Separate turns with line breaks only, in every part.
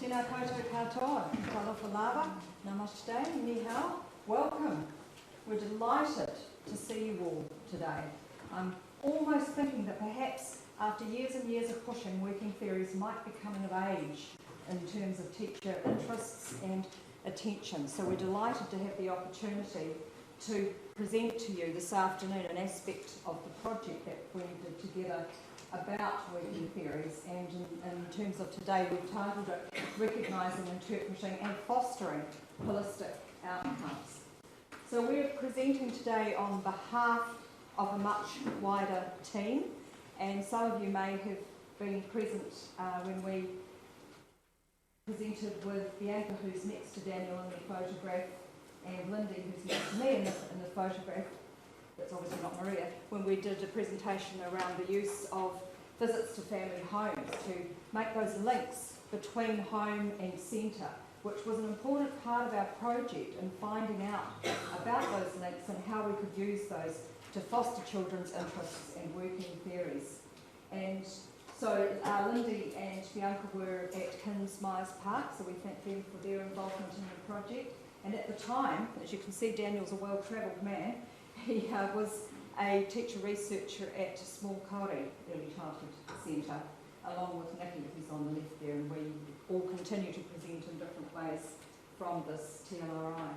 Tēnā koutou katoa, talofa lava, namaste, ni hao, welcome. We're delighted to see you all today. I'm almost thinking that perhaps after years and years of pushing, working theories might be coming of age in terms of teacher interests and attention. So we're delighted to have the opportunity to present to you this afternoon an aspect of the project that we did together about working theories, and in terms of today we've titled it Recognising, Interpreting and Fostering Holistic Outcomes. So we're presenting today on behalf of a much wider team, and some of you may have been present when we presented with Bianca, who's next to Daniel in the photograph, and Lindy, who's next to me in the photograph. That's obviously not Maria, when we did a presentation around the use of visits to family homes to make those links between home and centre, which was an important part of our project in finding out about those links and how we could use those to foster children's interests and working theories. And so Lindy and Bianca were at Kins Myers Park, so we thank them for their involvement in the project. And at the time, as you can see, Daniel's a well-travelled man. He was a teacher researcher at Small Kauri Early Childhood Centre, along with Nikki, who's on the left there, and we all continue to present in different ways from this TLRI.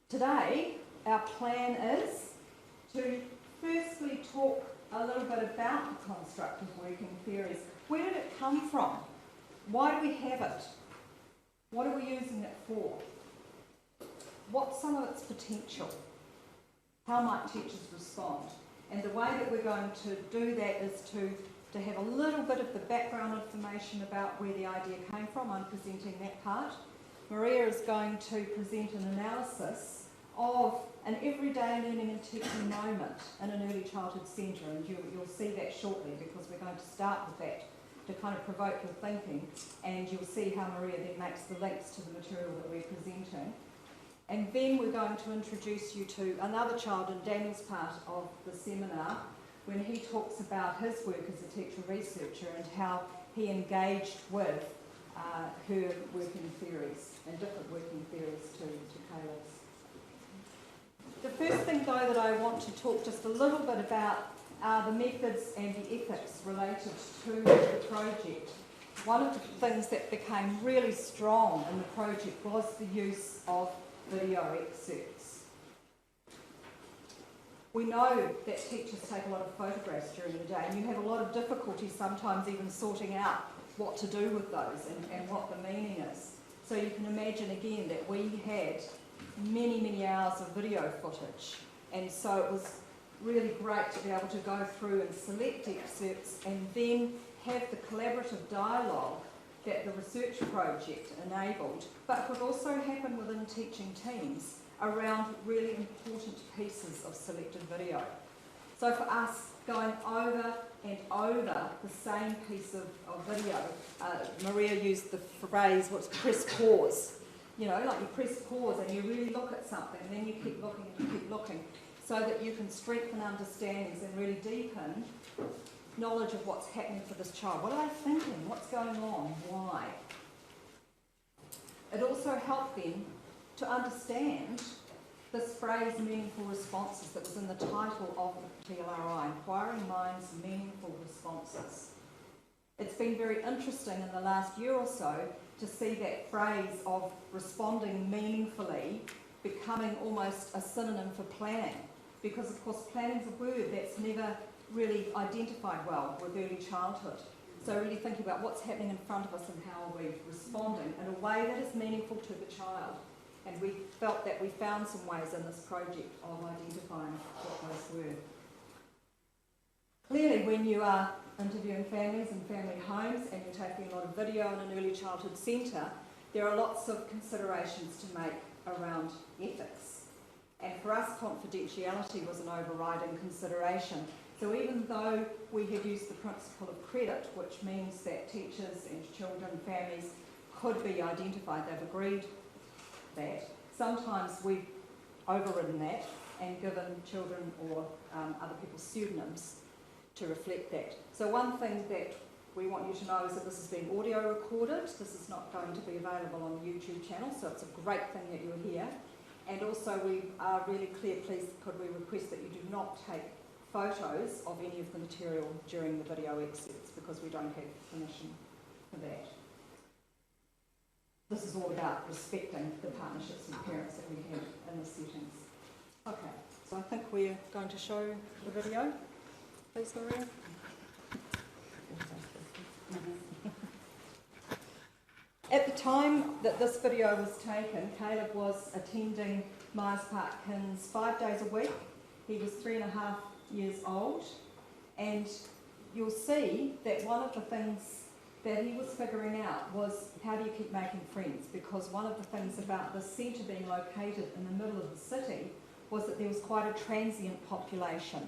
Today, our plan is to firstly talk a little bit about the construct of working theories. Where did it come from? Why do we have it? What are we using it for? What's some of its potential? How might teachers respond? And the way that we're going to do that is to have a little bit of the background information about where the idea came from. I'm presenting that part. Maria is going to present an analysis of an everyday learning and teaching moment in an early childhood centre, and you'll see that shortly, because we're going to start with that to kind of provoke your thinking, and you'll see how Maria then makes the links to the material that we're presenting. And then we're going to introduce you to another child in Daniel's part of the seminar, when he talks about his work as a teacher researcher and how he engaged with her working theories and different working theories to Kayla's. The first thing, though, that I want to talk just a little bit about are the methods and the ethics related to the project. One of the things that became really strong in the project was the use of video excerpts. We know that teachers take a lot of photographs during the day, and you have a lot of difficulty sometimes even sorting out what to do with those and what the meaning is. So you can imagine again that we had many hours of video footage, and so it was really great to be able to go through and select excerpts and then have the collaborative dialogue that the research project enabled, but could also happen within teaching teams around really important pieces of selected video. So for us, going over and over the same piece of video, Maria used the phrase, what's press pause. You know, like you press pause and you really look at something, and then you keep looking and you keep looking, so that you can strengthen understandings and really deepen knowledge of what's happening for this child. What are they thinking? What's going on? Why? It also helped them to understand this phrase, meaningful responses, that was in the title of the TLRI, Inquiring Minds, Meaningful Responses. It's been very interesting in the last year or so to see that phrase of responding meaningfully becoming almost a synonym for planning, because of course planning's a word that's never really identified well with early childhood. So really thinking about what's happening in front of us and how are we responding in a way that is meaningful to the child. And we felt that we found some ways in this project of identifying what those were. Clearly, when you are interviewing families and family homes and you're taking a lot of video in an early childhood centre, there are lots of considerations to make around ethics. And for us, confidentiality was an overriding consideration. So even though we had used the principle of credit, which means that teachers and children, families could be identified, they've agreed that, sometimes we've overridden that and given children or other people's pseudonyms to reflect that. So one thing that we want you to know is that this is being audio recorded. This is not going to be available on the YouTube channel, so it's a great thing that you're here. And also we are really clear, please could we request that you do not take photos of any of the material during the video excerpts because we don't have permission for that. This is all about respecting the partnerships and parents that we have in the settings. Okay, so I think we're going to show the video. Please, Maria. At the time that this video was taken, Caleb was attending Myers Park Kins 5 days a week. He was 3.5 years old, and you'll see that one of the things that he was figuring out was how do you keep making friends, because one of the things about the centre being located in the middle of the city was that there was quite a transient population.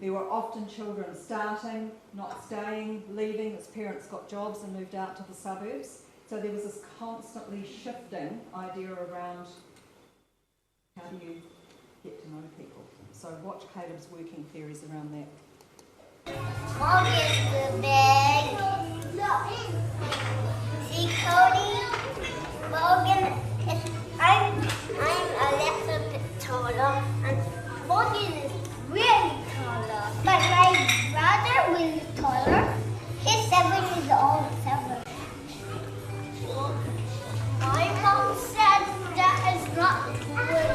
There were often children starting, not staying, leaving as parents got jobs and moved out to the suburbs. So there was this constantly shifting idea around how do you get to know people. So watch Caleb's working theories around that.
Morgan's the big. See, Cody? Morgan is, I'm a little bit taller, and Morgan is really taller. But my brother was taller. He's 7 years old. 7. My mom said that is not good.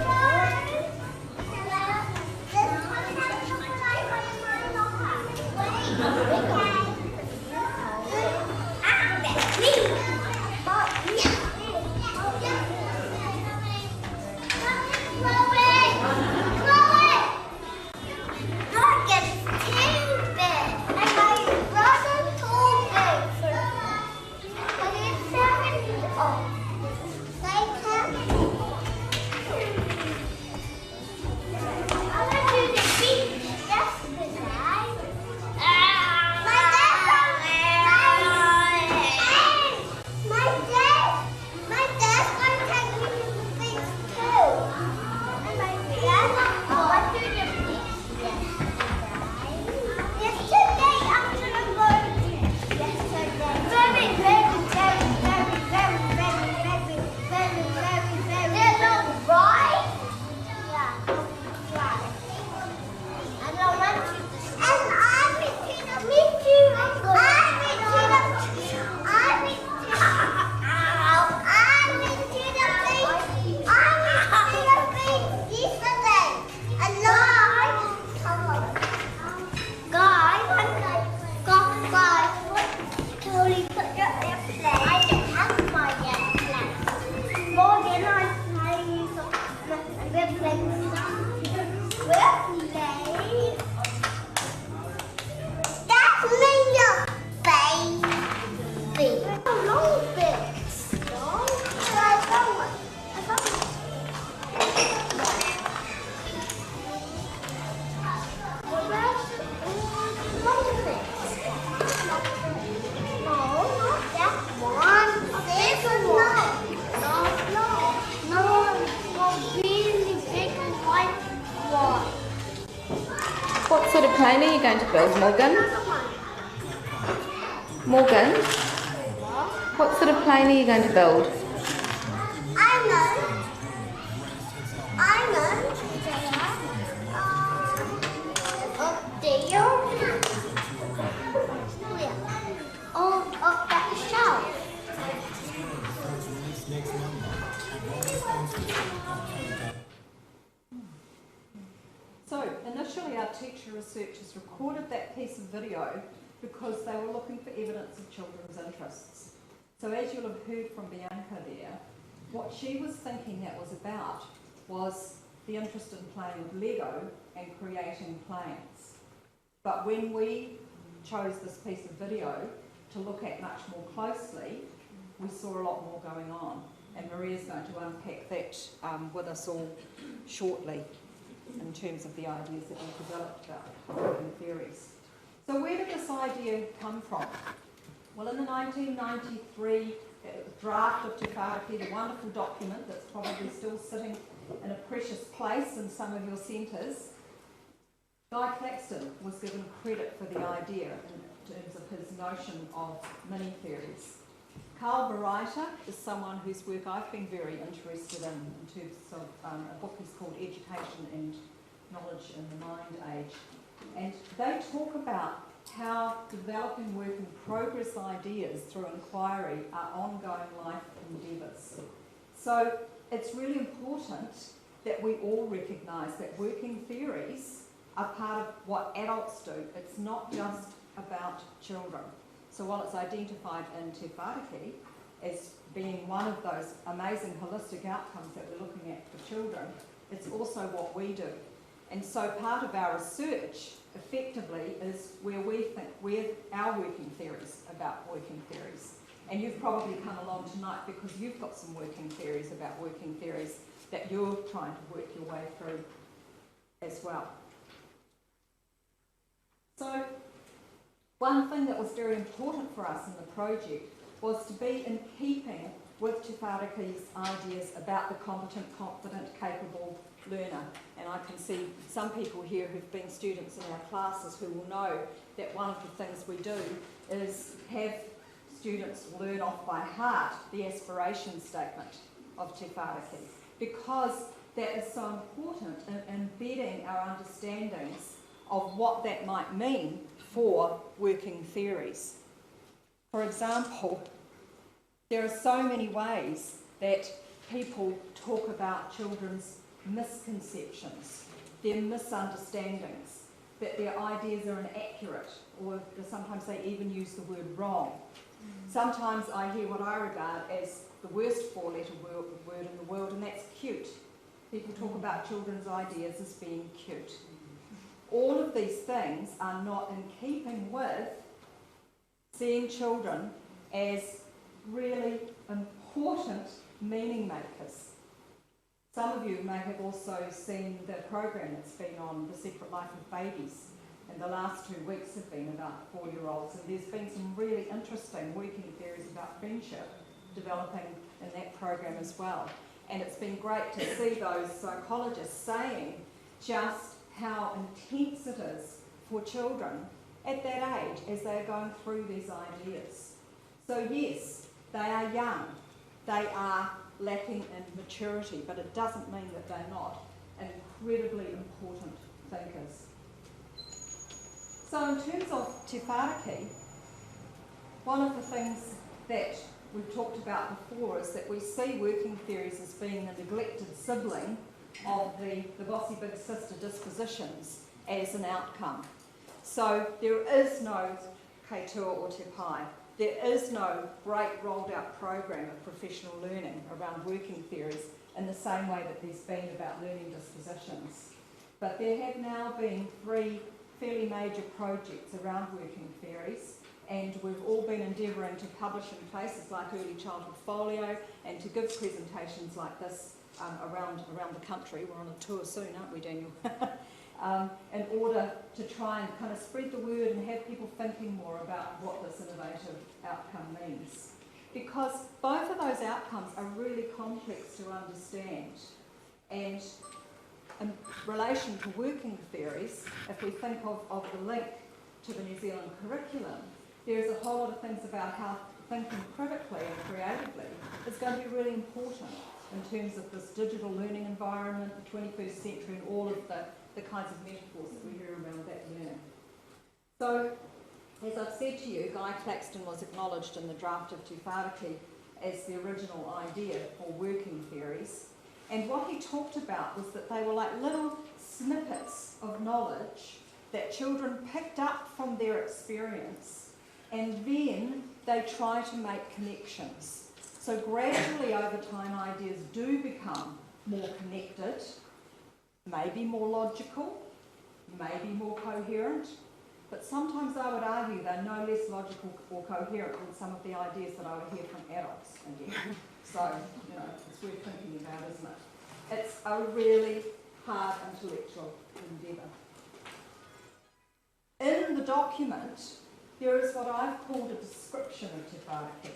What sort of plane are you going to build, Morgan? Morgan? What sort of plane are you going to build?
Up that shelf.
So initially our teacher researchers recorded that piece of video because they were looking for evidence of children's interests. So as you'll have heard from Bianca there, what she was thinking that was about was the interest in playing with Lego and creating planes. But when we chose this piece of video to look at much more closely, we saw a lot more going on. And Maria's going to unpack that with us all shortly in terms of the ideas that we've developed about working theories. So where did this idea come from? Well, in the 1993 draft of Te Whāraki, the wonderful document that's probably still sitting in a precious place in some of your centres, Guy Claxton was given credit for the idea terms of his notion of mini-theories. Carl Barreiter is someone whose work I've been very interested in terms of a book is called Education and Knowledge in the Mind Age. And they talk about how developing work in progress ideas through inquiry are ongoing life endeavours. So it's really important that we all recognise that working theories are part of what adults do. It's not just about children. So while it's identified in Te Whāriki as being one of those amazing holistic outcomes that we're looking at for children, it's also what we do. And so part of our research effectively is where our working theories about working theories. And you've probably come along tonight because you've got some working theories about working theories that you're trying to work your way through as well. So one thing that was very important for us in the project was to be in keeping with Te Whāriki's ideas about the competent, confident, capable learner. And I can see some people here who've been students in our classes who will know that one of the things we do is have students learn off by heart the aspiration statement of Te Whāriki, because that is so important in embedding our understandings of what that might mean for working theories. For example, there are so many ways that people talk about children's misconceptions, their misunderstandings, that their ideas are inaccurate, or sometimes they even use the word wrong. Sometimes I hear what I regard as the worst four-letter word in the world, and that's cute. People talk about children's ideas as being cute. All of these things are not in keeping with seeing children as really important meaning makers. Some of you may have also seen the program that's been on The Secret Life of Babies, and the last 2 weeks have been about 4-year-olds, and there's been some really interesting working theories about friendship developing in that program as well. And it's been great to see those psychologists saying just how intense it is for children at that age as they're going through these ideas. So yes, they are young, they are lacking in maturity, but it doesn't mean that they're not incredibly important thinkers. So in terms of Te Whāriki, one of the things that we've talked about before is that we see working theories as being the neglected sibling of the bossy big sister dispositions as an outcome. So there is no keitua or te pai. There is no great rolled out program of professional learning around working theories in the same way that there's been about learning dispositions. But there have now been 3 fairly major projects around working theories, and we've all been endeavouring to publish in places like Early Childhood Folio and to give presentations like this around the country. We're on a tour soon, aren't we, Daniel? In order to try and kind of spread the word and have people thinking more about what this innovative outcome means. Because both of those outcomes are really complex to understand. And in relation to working theories, if we think of the link to the New Zealand curriculum, there's a whole lot of things about how thinking critically and creatively is going to be really important in terms of this digital learning environment, the 21st century, and all of the kinds of metaphors that we hear around that learning. So, as I've said to you, Guy Claxton was acknowledged in the draft of Te Whāriki as the original idea for working theories. And what he talked about was that they were like little snippets of knowledge that children picked up from their experience, and then they try to make connections. So gradually over time ideas do become more connected, maybe more logical, maybe more coherent, but sometimes I would argue they're no less logical or coherent than some of the ideas that I would hear from adults again. So, it's worth thinking about, isn't it? It's a really hard intellectual endeavour. In the document, there is what I've called a description of Te Whāriki,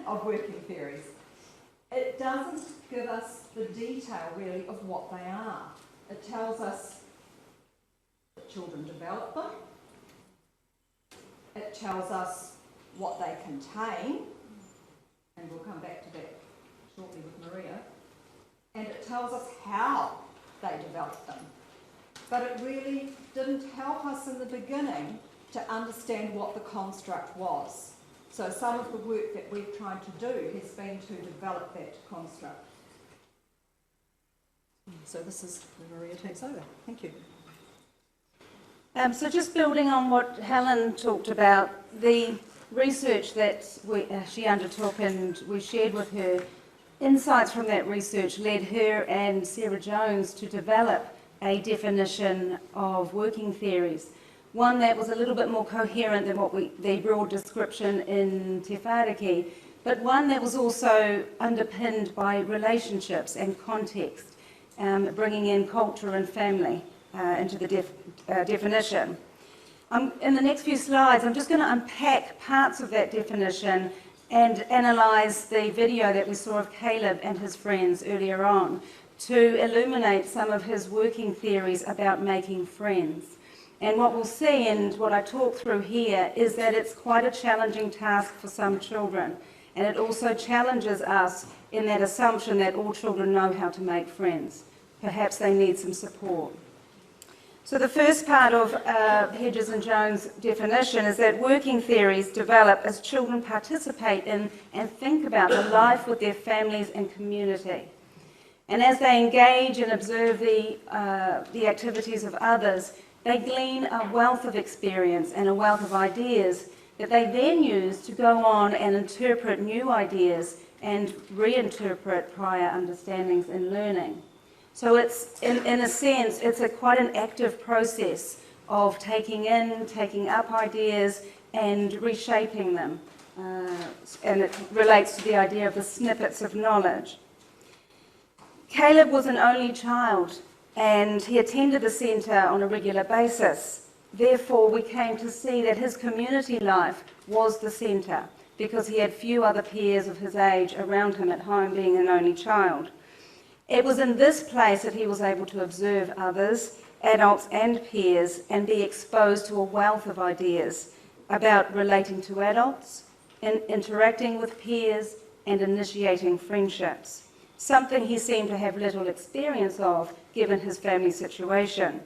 of working theories. It doesn't give us the detail really of what they are. It tells us that children develop them, it tells us what they contain, and we'll come back to that shortly with Maria, and it tells us how they developed them. But it really didn't help us in the beginning to understand what the construct was. So some of the work that we've tried to do has been to develop that construct. So this is where Maria takes over. Thank you.
So just building on what Helen talked about, the research that she undertook and we shared with her, insights from that research led her and Sarah Jones to develop a definition of working theories, one that was a little bit more coherent than the broad description in Te Whāriki, but one that was also underpinned by relationships and context, bringing in culture and family into the definition. In the next few slides, I'm just going to unpack parts of that definition and analyse the video that we saw of Caleb and his friends earlier on to illuminate some of his working theories about making friends. And what we'll see, and what I talk through here, is that it's quite a challenging task for some children. And it also challenges us in that assumption that all children know how to make friends. Perhaps they need some support. So the first part of Hedges and Jones' definition is that working theories develop as children participate in and think about the life with their families and community. And as they engage and observe the activities of others, they glean a wealth of experience and a wealth of ideas that they then use to go on and interpret new ideas and reinterpret prior understandings in learning. So it's, in a sense, it's quite an active process of taking up ideas and reshaping them. And it relates to the idea of the snippets of knowledge. Caleb was an only child and he attended the centre on a regular basis. Therefore, we came to see that his community life was the centre because he had few other peers of his age around him at home, being an only child. It was in this place that he was able to observe others, adults and peers, and be exposed to a wealth of ideas about relating to adults, interacting with peers, and initiating friendships, something he seemed to have little experience of given his family situation.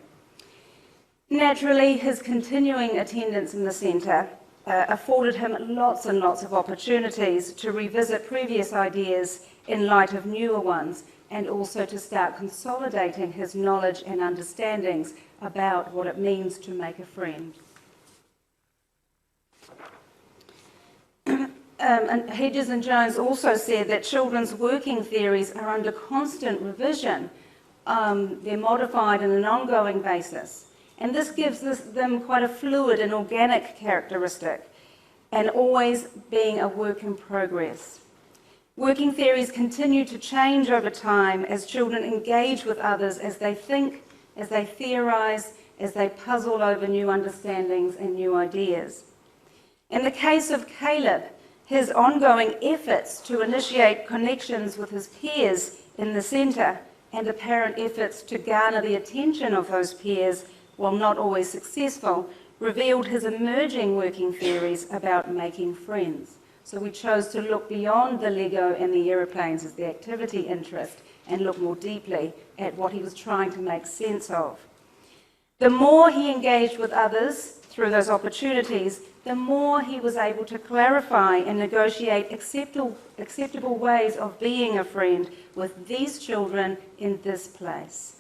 Naturally, his continuing attendance in the centre afforded him lots and lots of opportunities to revisit previous ideas in light of newer ones, and also to start consolidating his knowledge and understandings about what it means to make a friend. And Hedges and Jones also said that children's working theories are under constant revision. They're modified on an ongoing basis. And this gives them quite a fluid and organic characteristic, and always being a work in progress. Working theories continue to change over time as children engage with others, as they think, as they theorise, as they puzzle over new understandings and new ideas. In the case of Caleb, his ongoing efforts to initiate connections with his peers in the centre and apparent efforts to garner the attention of those peers, while not always successful, revealed his emerging working theories about making friends. So we chose to look beyond the Lego and the aeroplanes as the activity interest and look more deeply at what he was trying to make sense of. The more he engaged with others through those opportunities, the more he was able to clarify and negotiate acceptable ways of being a friend with these children in this place.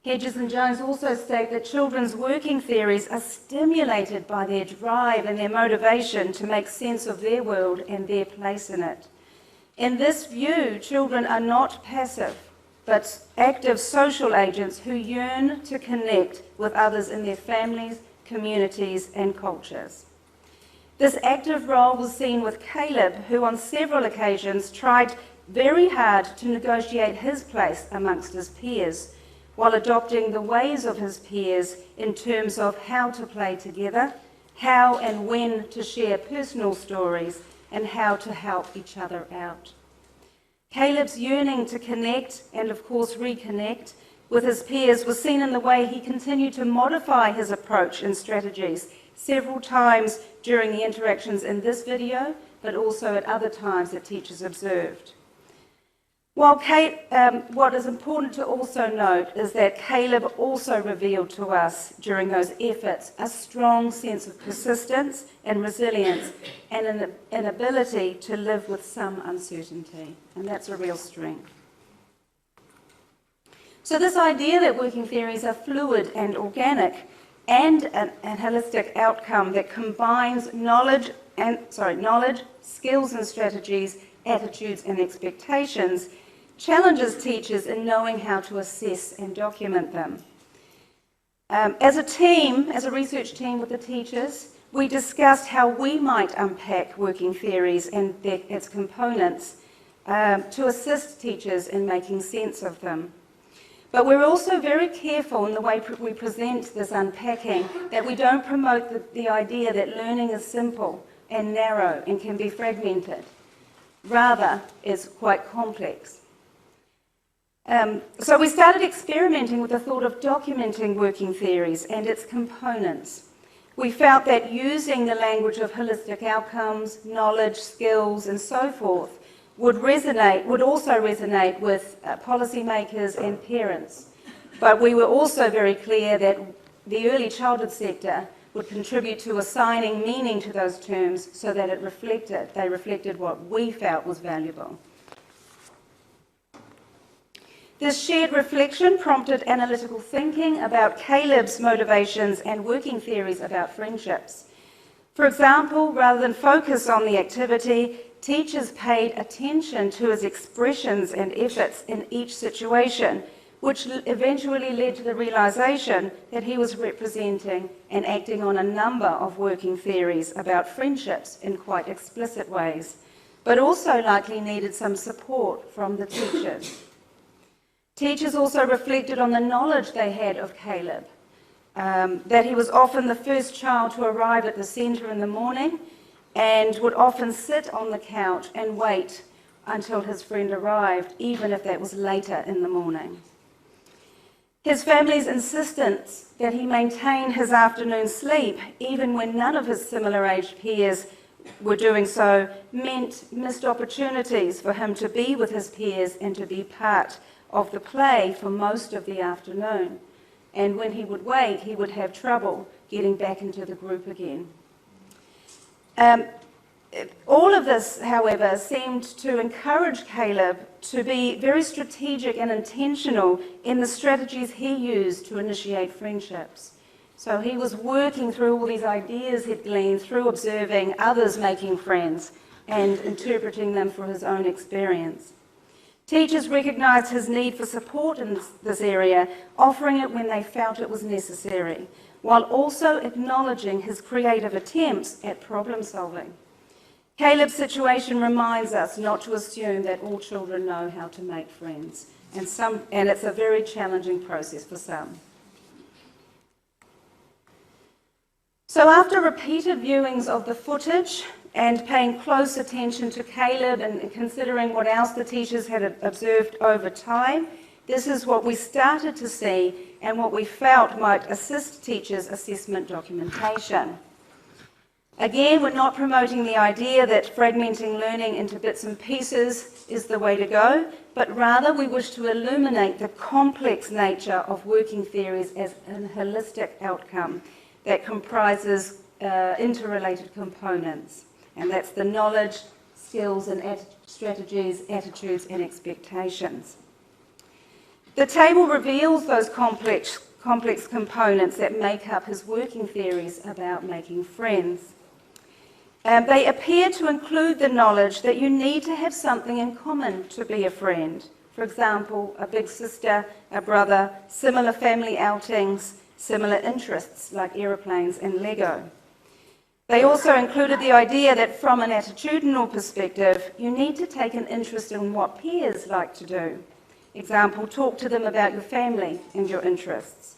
Hedges and Jones also state that children's working theories are stimulated by their drive and their motivation to make sense of their world and their place in it. In this view, children are not passive, but active social agents who yearn to connect with others in their families, communities, and cultures. This active role was seen with Caleb, who on several occasions tried very hard to negotiate his place amongst his peers, while adopting the ways of his peers in terms of how to play together, how and when to share personal stories, and how to help each other out. Caleb's yearning to connect and, of course, reconnect with his peers was seen in the way he continued to modify his approach and strategies several times during the interactions in this video, but also at other times that teachers observed. While what is important to also note is that Caleb also revealed to us during those efforts a strong sense of persistence and resilience and an ability to live with some uncertainty, and that's a real strength. So this idea that working theories are fluid and organic and an holistic outcome that combines knowledge, skills and strategies, attitudes and expectations challenges teachers in knowing how to assess and document them. As a team, as a research team with the teachers, we discussed how we might unpack working theories and its components to assist teachers in making sense of them. But we're also very careful in the way we present this unpacking that we don't promote the idea that learning is simple and narrow and can be fragmented. Rather, it's quite complex. So we started experimenting with the thought of documenting working theories and its components. We felt that using the language of holistic outcomes, knowledge, skills, and so forth would also resonate with policymakers and parents. But we were also very clear that the early childhood sector would contribute to assigning meaning to those terms so that they reflected what we felt was valuable. This shared reflection prompted analytical thinking about Caleb's motivations and working theories about friendships. For example, rather than focus on the activity, teachers paid attention to his expressions and efforts in each situation, which eventually led to the realization that he was representing and acting on a number of working theories about friendships in quite explicit ways, but also likely needed some support from the teachers. Teachers also reflected on the knowledge they had of Caleb, that he was often the first child to arrive at the centre in the morning and would often sit on the couch and wait until his friend arrived, even if that was later in the morning. His family's insistence that he maintain his afternoon sleep, even when none of his similar-aged peers were doing so, meant missed opportunities for him to be with his peers and to be part of the play for most of the afternoon. And when he would wake, he would have trouble getting back into the group again. All of this, however, seemed to encourage Caleb to be very strategic and intentional in the strategies he used to initiate friendships. So he was working through all these ideas he'd gleaned through observing others making friends and interpreting them for his own experience. Teachers recognised his need for support in this area, offering it when they felt it was necessary, while also acknowledging his creative attempts at problem solving. Caleb's situation reminds us not to assume that all children know how to make friends, and it's a very challenging process for some. So after repeated viewings of the footage and paying close attention to Caleb and considering what else the teachers had observed over time, this is what we started to see and what we felt might assist teachers' assessment documentation. Again, we're not promoting the idea that fragmenting learning into bits and pieces is the way to go, but rather we wish to illuminate the complex nature of working theories as a holistic outcome that comprises interrelated components. And that's the knowledge, skills and strategies, attitudes and expectations. The table reveals those complex components that make up his working theories about making friends. They appear to include the knowledge that you need to have something in common to be a friend. For example, a big sister, a brother, similar family outings, similar interests like aeroplanes and Lego. They also included the idea that from an attitudinal perspective, you need to take an interest in what peers like to do. Example, talk to them about your family and your interests.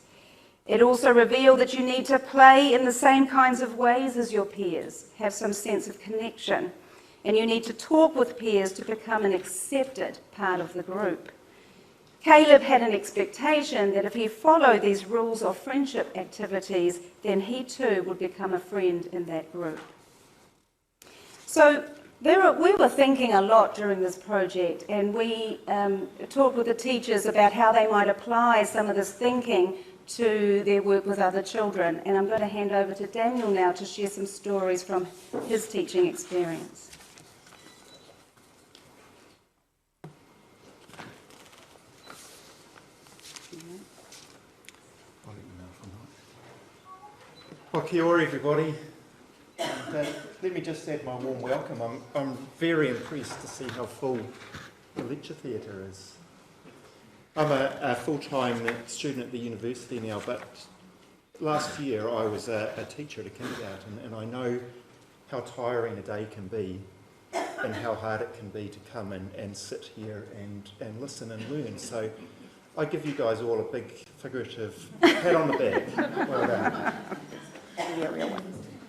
It also revealed that you need to play in the same kinds of ways as your peers, have some sense of connection, and you need to talk with peers to become an accepted part of the group. Caleb had an expectation that if he followed these rules of friendship activities, then he too would become a friend in that group. So we were thinking a lot during this project, and we talked with the teachers about how they might apply some of this thinking to their work with other children. And I'm going to hand over to Daniel now to share some stories from his teaching experience.
Well, kia ora everybody. Let me just add my warm welcome. I'm very impressed to see how full the lecture theatre is. I'm a full-time student at the university now, but last year I was a teacher at a kindergarten, and I know how tiring a day can be and how hard it can be to come and sit here and listen and learn. So I give you guys all a big figurative pat on the back. Well done.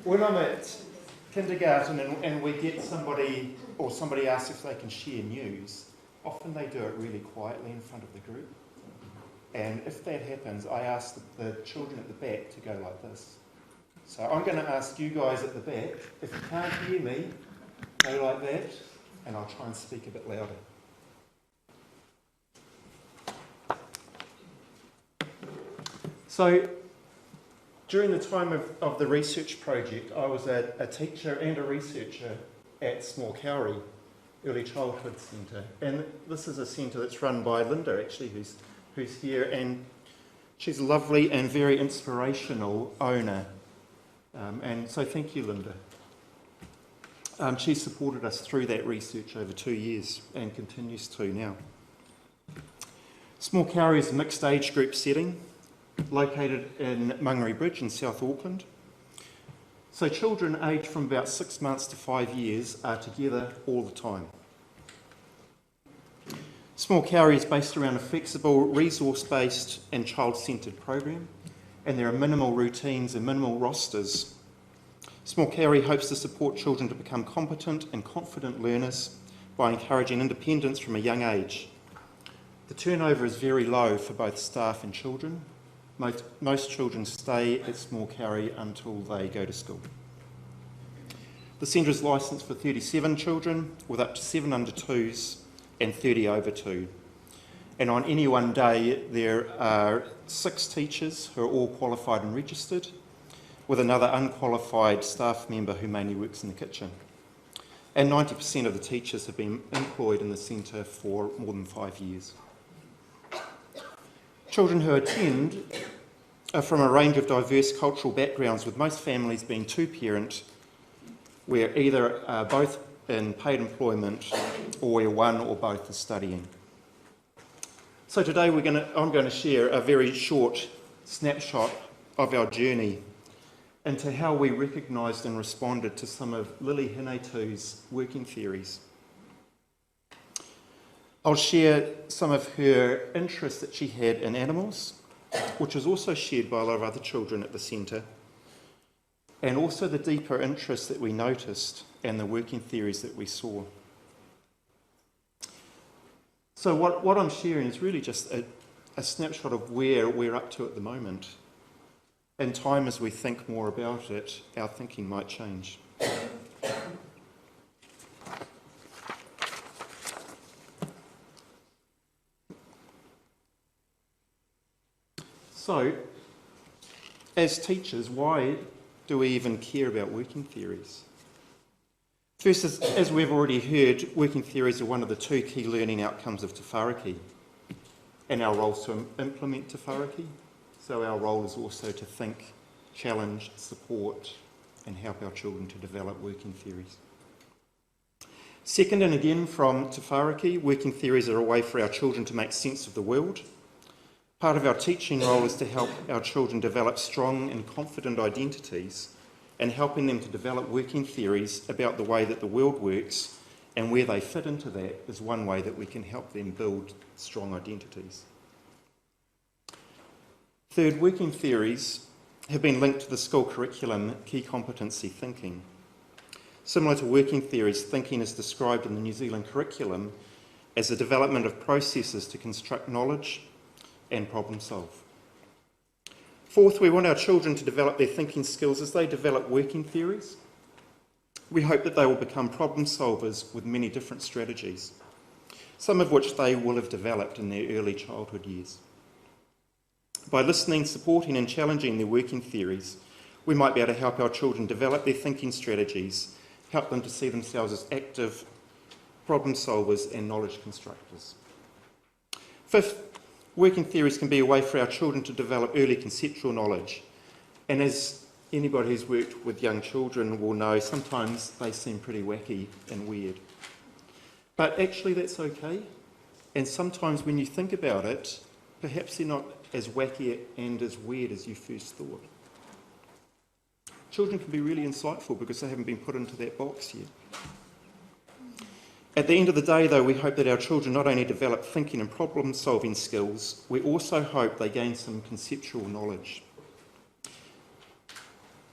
When I'm at kindergarten and we get somebody, or somebody asks if they can share news, often they do it really quietly in front of the group. And if that happens, I ask the children at the back to go like this. So I'm going to ask you guys at the back, if you can't hear me, go like that, and I'll try and speak a bit louder. So, during the time of the research project, I was a teacher and a researcher at Small Kauri Early Childhood Centre. And this is a centre that's run by Linda, actually, who's here. And she's a lovely and very inspirational owner. And so thank you, Linda. She supported us through that research over 2 years and continues to now. Small Kauri is a mixed age group setting, located in Mangere Bridge in South Auckland. So children aged from about 6 months to 5 years are together all the time. Small Kauri is based around a flexible, resource-based and child-centred program, and there are minimal routines and minimal rosters. Small Kauri hopes to support children to become competent and confident learners by encouraging independence from a young age. The turnover is very low for both staff and children. Most children stay at Small Kauri until they go to school. The centre is licensed for 37 children, with up to 7 under 2s and 30 over 2. And on any one day, there are 6 teachers who are all qualified and registered, with another unqualified staff member who mainly works in the kitchen. And 90% of the teachers have been employed in the centre for more than 5 years. Children who attend are from a range of diverse cultural backgrounds, with most families being two-parent, where either are both in paid employment or where one or both are studying. So today I'm going to share a very short snapshot of our journey into how we recognised and responded to some of Lily-Hinato's working theories. I'll share some of her interest that she had in animals, which was also shared by a lot of other children at the centre, and also the deeper interest that we noticed and the working theories that we saw. So what I'm sharing is really just a snapshot of where we're up to at the moment. In time, as we think more about it, our thinking might change. So, as teachers, why do we even care about working theories? First, as we've already heard, working theories are one of the 2 key learning outcomes of Te Whāriki, and our role is to implement Te Whāriki. So our role is also to think, challenge, support, and help our children to develop working theories. Second, and again from Te Whāriki, working theories are a way for our children to make sense of the world. Part of our teaching role is to help our children develop strong and confident identities, and helping them to develop working theories about the way that the world works and where they fit into that is one way that we can help them build strong identities. Third, working theories have been linked to the school curriculum key competency thinking. Similar to working theories, thinking is described in the New Zealand curriculum as the development of processes to construct knowledge and problem solve. Fourth, we want our children to develop their thinking skills as they develop working theories. We hope that they will become problem solvers with many different strategies, some of which they will have developed in their early childhood years. By listening, supporting and challenging their working theories, we might be able to help our children develop their thinking strategies, help them to see themselves as active problem solvers and knowledge constructors. Fifth, working theories can be a way for our children to develop early conceptual knowledge. And as anybody who's worked with young children will know, sometimes they seem pretty wacky and weird. But actually that's okay. And sometimes when you think about it, perhaps they're not as wacky and as weird as you first thought. Children can be really insightful because they haven't been put into that box yet. At the end of the day, though, we hope that our children not only develop thinking and problem-solving skills, we also hope they gain some conceptual knowledge.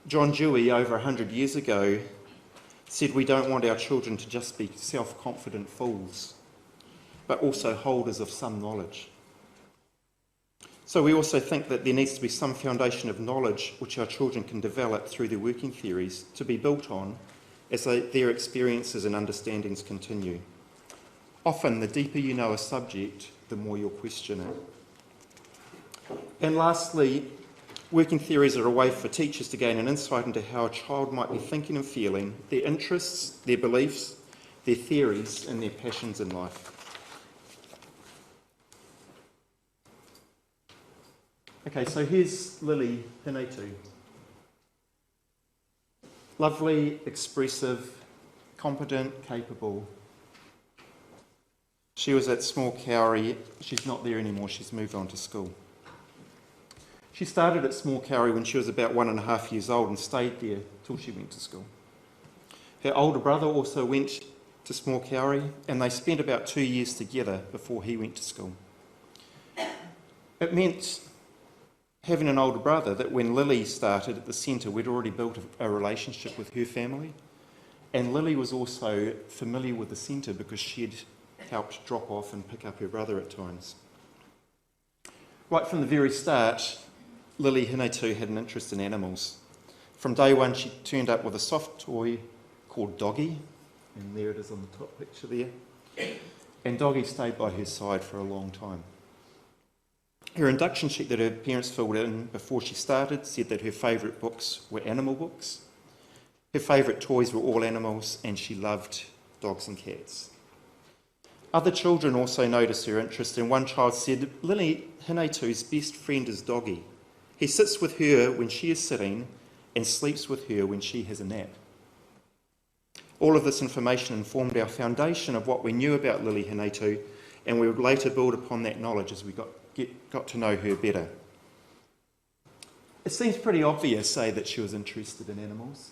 John Dewey, over 100 years ago, said we don't want our children to just be self-confident fools, but also holders of some knowledge. So we also think that there needs to be some foundation of knowledge which our children can develop through their working theories to be built on as their experiences and understandings continue. Often, the deeper you know a subject, the more you'll question it. And lastly, working theories are a way for teachers to gain an insight into how a child might be thinking and feeling, their interests, their beliefs, their theories, and their passions in life. Okay, so here's Lily-Hinato. Lovely, expressive, competent, capable. She was at small Kauri. She's not there anymore, she's moved on to school. She started at small Kauri when she was about 1.5 years old and stayed there till she went to school. Her older brother also went to small Kauri and they spent about 2 years together before he went to school. It meant having an older brother that when Lily started at the centre, we'd already built a relationship with her family. And Lily was also familiar with the centre because she'd helped drop off and pick up her brother at times. Right from the very start, Lily-Hinato had an interest in animals. From day one, she turned up with a soft toy called Doggy, and there it is on the top picture there. And Doggy stayed by her side for a long time. Her induction sheet that her parents filled in before she started said that her favourite books were animal books. Her favourite toys were all animals and she loved dogs and cats. Other children also noticed her interest and one child said, Lily-Hinato's best friend is Doggy. He sits with her when she is sitting and sleeps with her when she has a nap. All of this information informed our foundation of what we knew about Lily-Hinato and we would later build upon that knowledge as we got to know her better. It seems pretty obvious, say, that she was interested in animals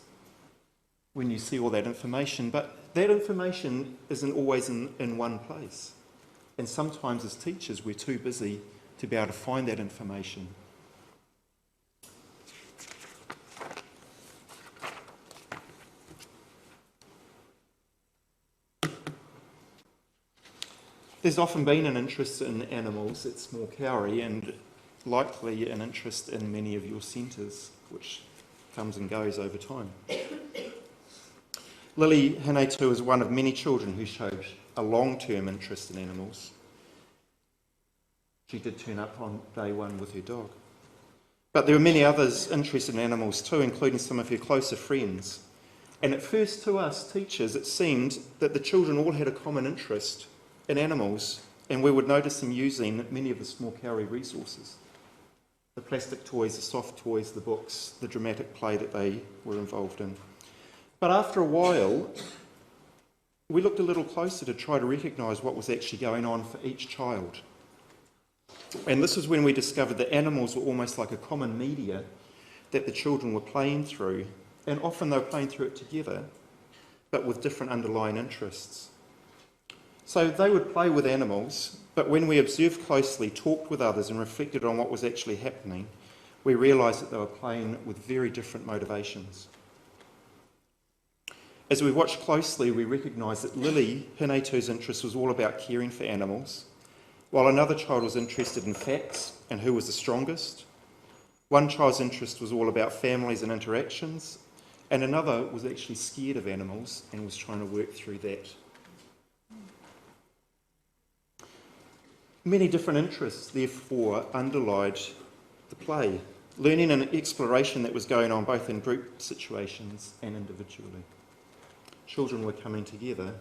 when you see all that information, but that information isn't always in one place. And sometimes as teachers, we're too busy to be able to find that information. There's often been an interest in animals at small Kauri and likely an interest in many of your centres, which comes and goes over time. Lily-Hinato is one of many children who showed a long-term interest in animals. She did turn up on day one with her dog. But there were many others interested in animals too, including some of her closer friends. And at first to us teachers, it seemed that the children all had a common interest in animals, and we would notice them using many of the small Kauri resources. The plastic toys, the soft toys, the books, the dramatic play that they were involved in. But after a while, we looked a little closer to try to recognise what was actually going on for each child. And this was when we discovered that animals were almost like a common media that the children were playing through, and often they were playing through it together, but with different underlying interests. So they would play with animals, but when we observed closely, talked with others and reflected on what was actually happening, we realised that they were playing with very different motivations. As we watched closely, we recognised that Lily-Hinato's interest was all about caring for animals, while another child was interested in facts and who was the strongest. One child's interest was all about families and interactions, and another was actually scared of animals and was trying to work through that. Many different interests, therefore, underlied the play, learning and exploration that was going on both in group situations and individually. Children were coming together,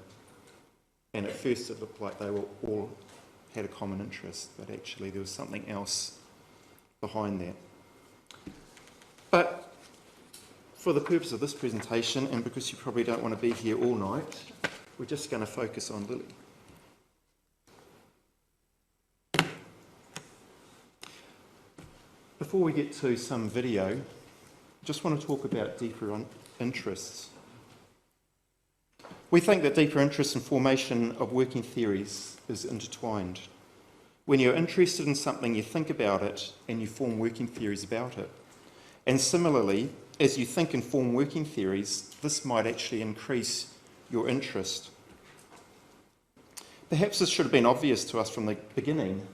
and at first it looked like they were all had a common interest, but actually there was something else behind that. But for the purpose of this presentation, and because you probably don't want to be here all night, we're just going to focus on Lily. Before we get to some video, I just want to talk about deeper interests. We think that deeper interest in formation of working theories is intertwined. When you're interested in something, you think about it and you form working theories about it. And similarly, as you think and form working theories, this might actually increase your interest. Perhaps this should have been obvious to us from the beginning,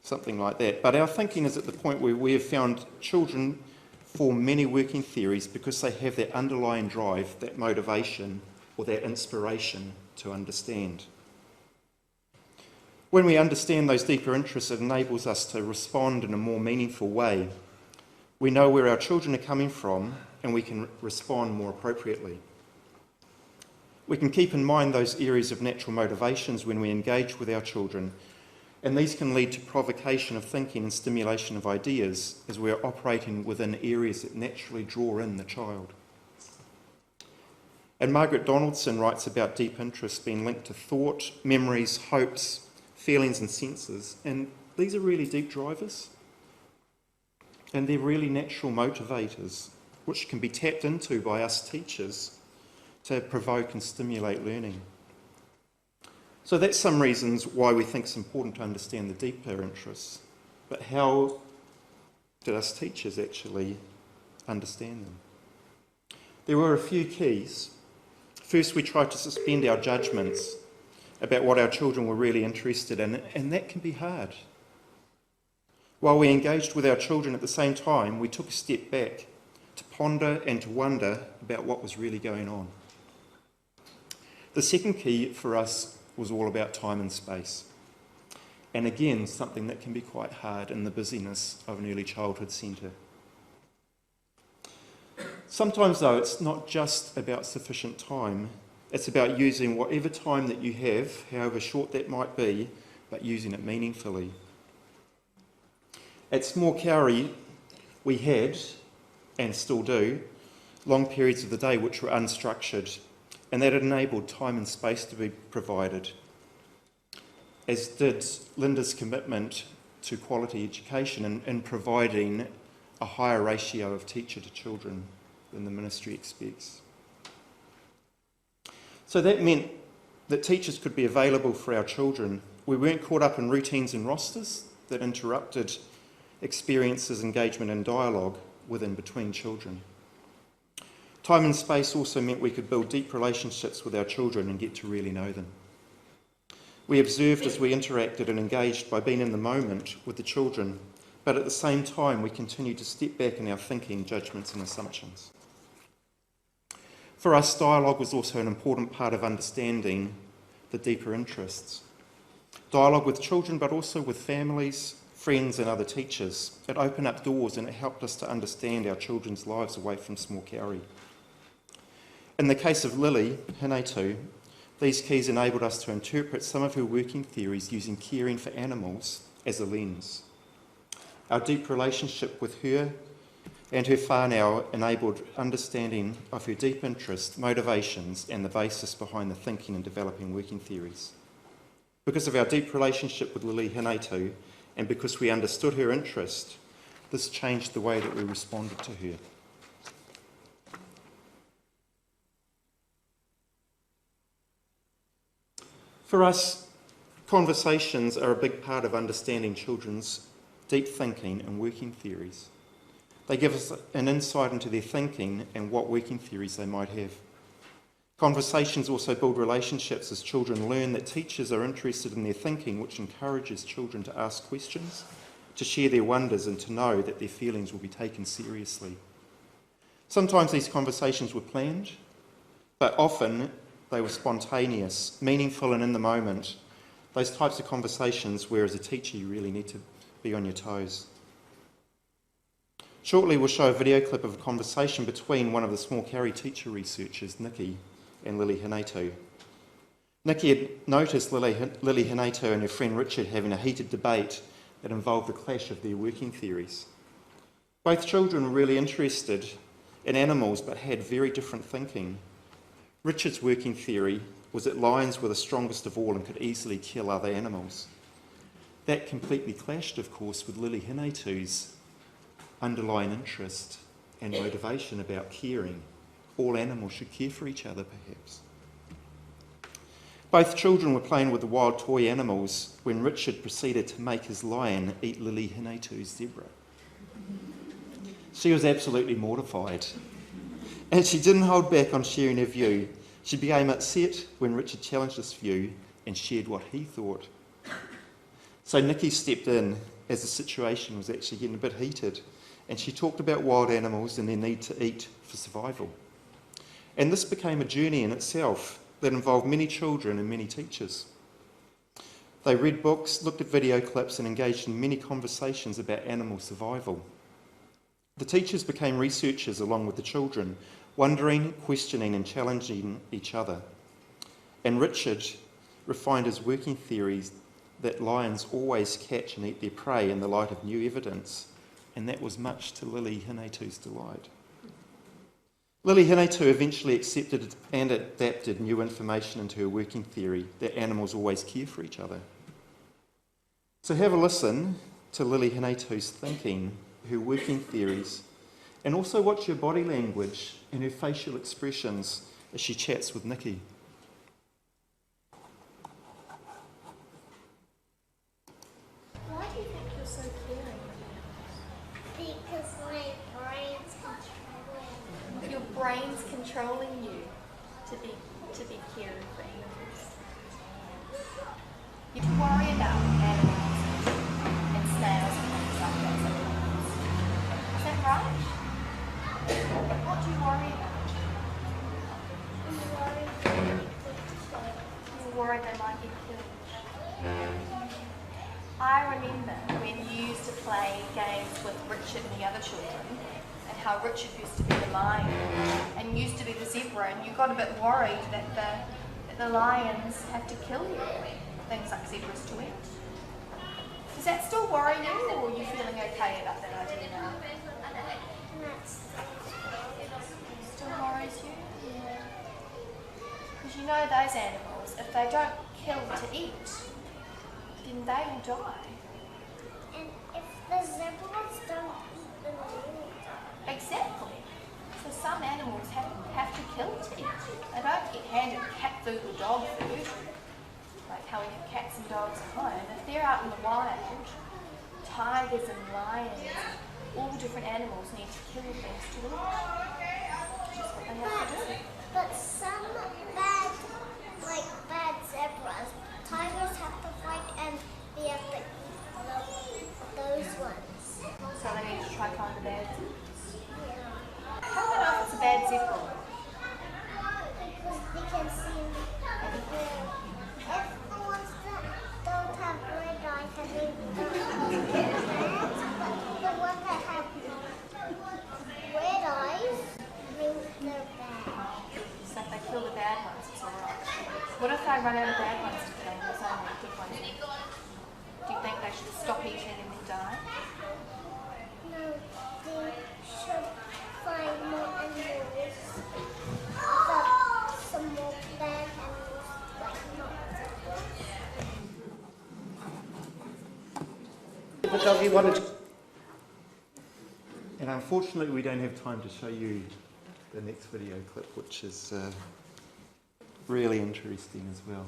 something like that, but our thinking is at the point where we have found children form many working theories because they have that underlying drive, that motivation, or that inspiration to understand. When we understand those deeper interests, it enables us to respond in a more meaningful way. We know where our children are coming from and we can respond more appropriately. We can keep in mind those areas of natural motivations when we engage with our children, and these can lead to provocation of thinking and stimulation of ideas as we are operating within areas that naturally draw in the child. And Margaret Donaldson writes about deep interest being linked to thought, memories, hopes, feelings and senses, and these are really deep drivers. And they're really natural motivators, which can be tapped into by us teachers to provoke and stimulate learning. So that's some reasons why we think it's important to understand the deeper interests. But how did us teachers actually understand them? There were a few keys. First, we tried to suspend our judgments about what our children were really interested in, and that can be hard. While we engaged with our children at the same time, we took a step back to ponder and to wonder about what was really going on. The second key for us was all about time and space. And again, something that can be quite hard in the busyness of an early childhood centre. Sometimes, though, it's not just about sufficient time. It's about using whatever time that you have, however short that might be, but using it meaningfully. At small Kauri, we had, and still do, long periods of the day which were unstructured, and that enabled time and space to be provided, as did Linda's commitment to quality education in providing a higher ratio of teacher to children than the ministry expects. So that meant that teachers could be available for our children. We weren't caught up in routines and rosters that interrupted experiences, engagement and dialogue within between children. Time and space also meant we could build deep relationships with our children and get to really know them. We observed as we interacted and engaged by being in the moment with the children, but at the same time we continued to step back in our thinking, judgments and assumptions. For us, dialogue was also an important part of understanding the deeper interests. Dialogue with children, but also with families, friends and other teachers. It opened up doors and it helped us to understand our children's lives away from small Kauri. In the case of Lily-Hinato, these keys enabled us to interpret some of her working theories using caring for animals as a lens. Our deep relationship with her and her whānau enabled understanding of her deep interest, motivations and the basis behind the thinking and developing working theories. Because of our deep relationship with Lily-Hinato and because we understood her interest, this changed the way that we responded to her. For us, conversations are a big part of understanding children's deep thinking and working theories. They give us an insight into their thinking and what working theories they might have. Conversations also build relationships as children learn that teachers are interested in their thinking, which encourages children to ask questions, to share their wonders, and to know that their feelings will be taken seriously. Sometimes these conversations were planned, but often they were spontaneous, meaningful and in the moment. Those types of conversations where as a teacher you really need to be on your toes. Shortly we'll show a video clip of a conversation between one of the small Kauri teacher researchers, Nikki, and Lily-Hinato. Nikki had noticed Lily-Hinato and her friend Richard having a heated debate that involved the clash of their working theories. Both children were really interested in animals but had very different thinking. Richard's working theory was that lions were the strongest of all and could easily kill other animals. That completely clashed, of course, with Lily-Hinato's underlying interest and motivation about caring. All animals should care for each other, perhaps. Both children were playing with the wild toy animals when Richard proceeded to make his lion eat Lily-Hinato's zebra. She was absolutely mortified, and she didn't hold back on sharing her view. She became upset when Richard challenged this view and shared what he thought. So Nikki stepped in as the situation was actually getting a bit heated, and she talked about wild animals and their need to eat for survival. And this became a journey in itself that involved many children and many teachers. They read books, looked at video clips, and engaged in many conversations about animal survival. The teachers became researchers along with the children, wondering, questioning, and challenging each other. And Richard refined his working theories that lions always catch and eat their prey in the light of new evidence, and that was much to Lily-Hinato's delight. Lily-Hinato eventually accepted and adapted new information into her working theory that animals always care for each other. So have a listen to Lily-Hinato's thinking, her working theories, and also watch her body language and her facial expressions as she chats with Nikki.
Why do you think you're so caring?
Because my brain's controlling.
Your brain's controlling you to be caring for animals. You worry about animals and snails and things like that sometimes. Is that right? What do you worry about? You're worried they might get killed. I remember when you used to play games with Richard and the other children, and how Richard used to be the lion and used to be the zebra, and you got a bit worried that the lions have to kill you, things like zebras to eat. Does that still worry you, or are you feeling okay about that idea now? Still worries you? Yeah. Because you know those animals, if they don't kill to eat, then they will die.
And if the zebras don't eat, then we will die.
Exactly. So some animals have to kill to eat. They don't get handed cat food or dog food, like how we have cats and dogs at home. If they're out in the wild, tigers and lions, all different animals need to kill things to eat. Which is what they have to do.
But some bad zebras, tigers have to fight and we have to eat those ones.
So they need to try to find the bad zebras.
Yeah.
How do I know if it's a bad zebra?
Because they can see everywhere. If the ones that don't have red eyes have bad, but the ones that have red eyes, they're bad.
So if they kill the bad ones, it's alright. What if they run out of bad ones to kill and there's only good ones left? Do you think they should stop eating and then die?
No, they should find more animals. Some more bad animals, like not zebras.
The doggy wanted to... And unfortunately we don't have time to show you the next video clip, which is really interesting as well.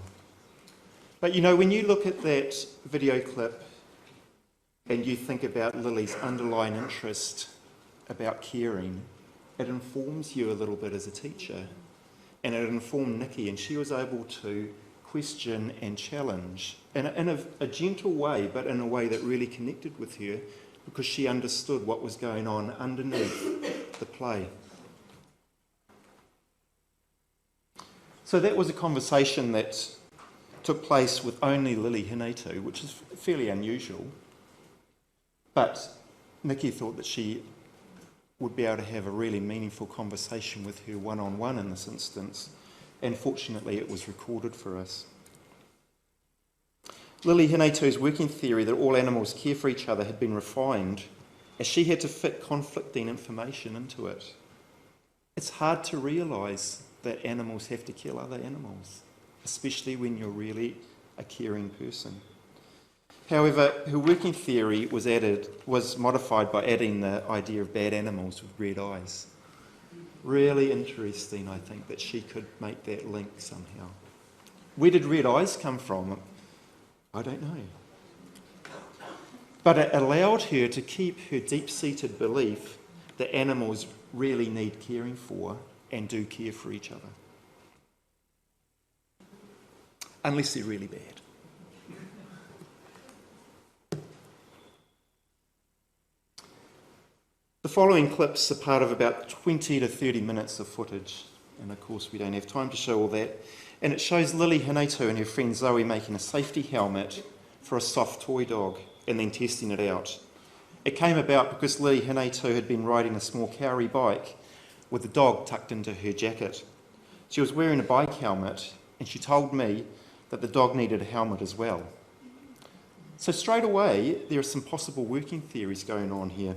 But you know, when you look at that video clip and you think about Lily's underlying interest about caring, it informs you a little bit as a teacher, and it informed Nikki, and she was able to question and challenge in a gentle way, but in a way that really connected with her, because she understood what was going on underneath the play. So that was a conversation that took place with only Lily-Hinato, which is fairly unusual. But Nikki thought that she would be able to have a really meaningful conversation with her one-on-one in this instance, and fortunately it was recorded for us. Lily-Hinato's working theory that all animals care for each other had been refined as she had to fit conflicting information into it. It's hard to realise that animals have to kill other animals, especially when you're really a caring person. However, her working theory was modified by adding the idea of bad animals with red eyes. Really interesting, I think, that she could make that link somehow. Where did red eyes come from? I don't know. But it allowed her to keep her deep-seated belief that animals really need caring for and do care for each other. Unless they're really bad. The following clips are part of about 20 to 30 minutes of footage, and of course we don't have time to show all that. And it shows Lily-Hinato and her friend Zoe making a safety helmet for a soft toy dog and then testing it out. It came about because Lily-Hinato had been riding a small Kauri bike with the dog tucked into her jacket. She was wearing a bike helmet, and she told me that the dog needed a helmet as well. So straight away, there are some possible working theories going on here.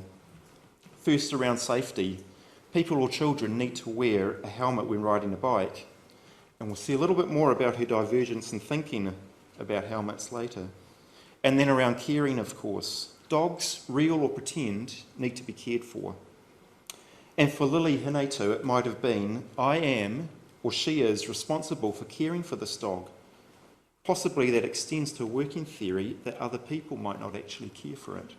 First, around safety. People or children need to wear a helmet when riding a bike, and we'll see a little bit more about her divergence in thinking about helmets later. And then around caring, of course. Dogs, real or pretend, need to be cared for. And for Lily-Hinato, it might have been, I am, or she is, responsible for caring for this dog. Possibly that extends to a working theory that other people might not actually care for it.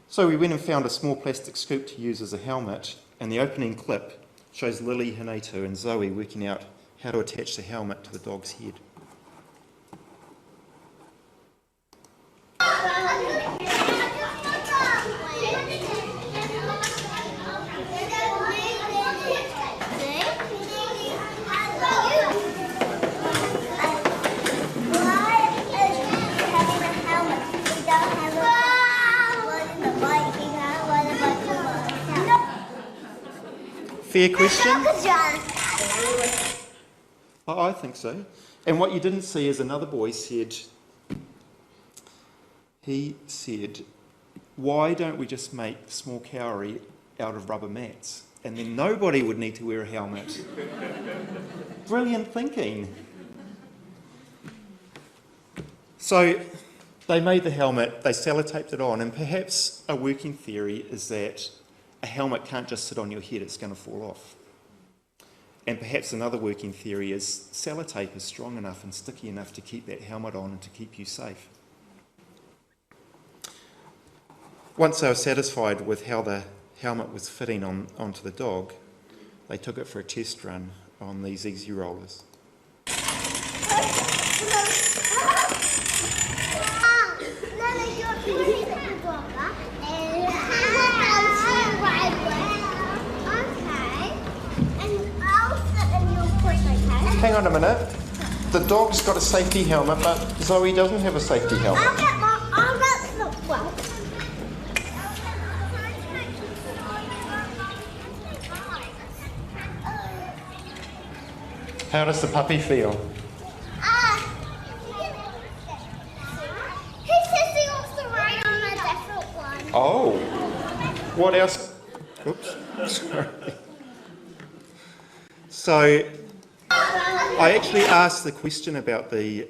So we went and found a small plastic scoop to use as a helmet, and the opening clip shows Lily-Hinato and Zoe working out how to attach the helmet to the dog's head. Fair question? I think so. And what you didn't see is another boy said, why don't we just make small Kauri out of rubber mats? And then nobody would need to wear a helmet. Brilliant thinking. So they made the helmet, they sellotaped it on, and perhaps a working theory is that a helmet can't just sit on your head, it's going to fall off. And perhaps another working theory is sellotape is strong enough and sticky enough to keep that helmet on and to keep you safe. Once they were satisfied with how the helmet was fitting onto the dog, they took it for a test run on these easy rollers. Hang on a minute. The dog's got a safety helmet, but Zoe doesn't have a safety helmet. How does the puppy feel?
He says he wants to ride on a different one.
Oh. What else? Oops. Sorry. So, I actually asked the question about the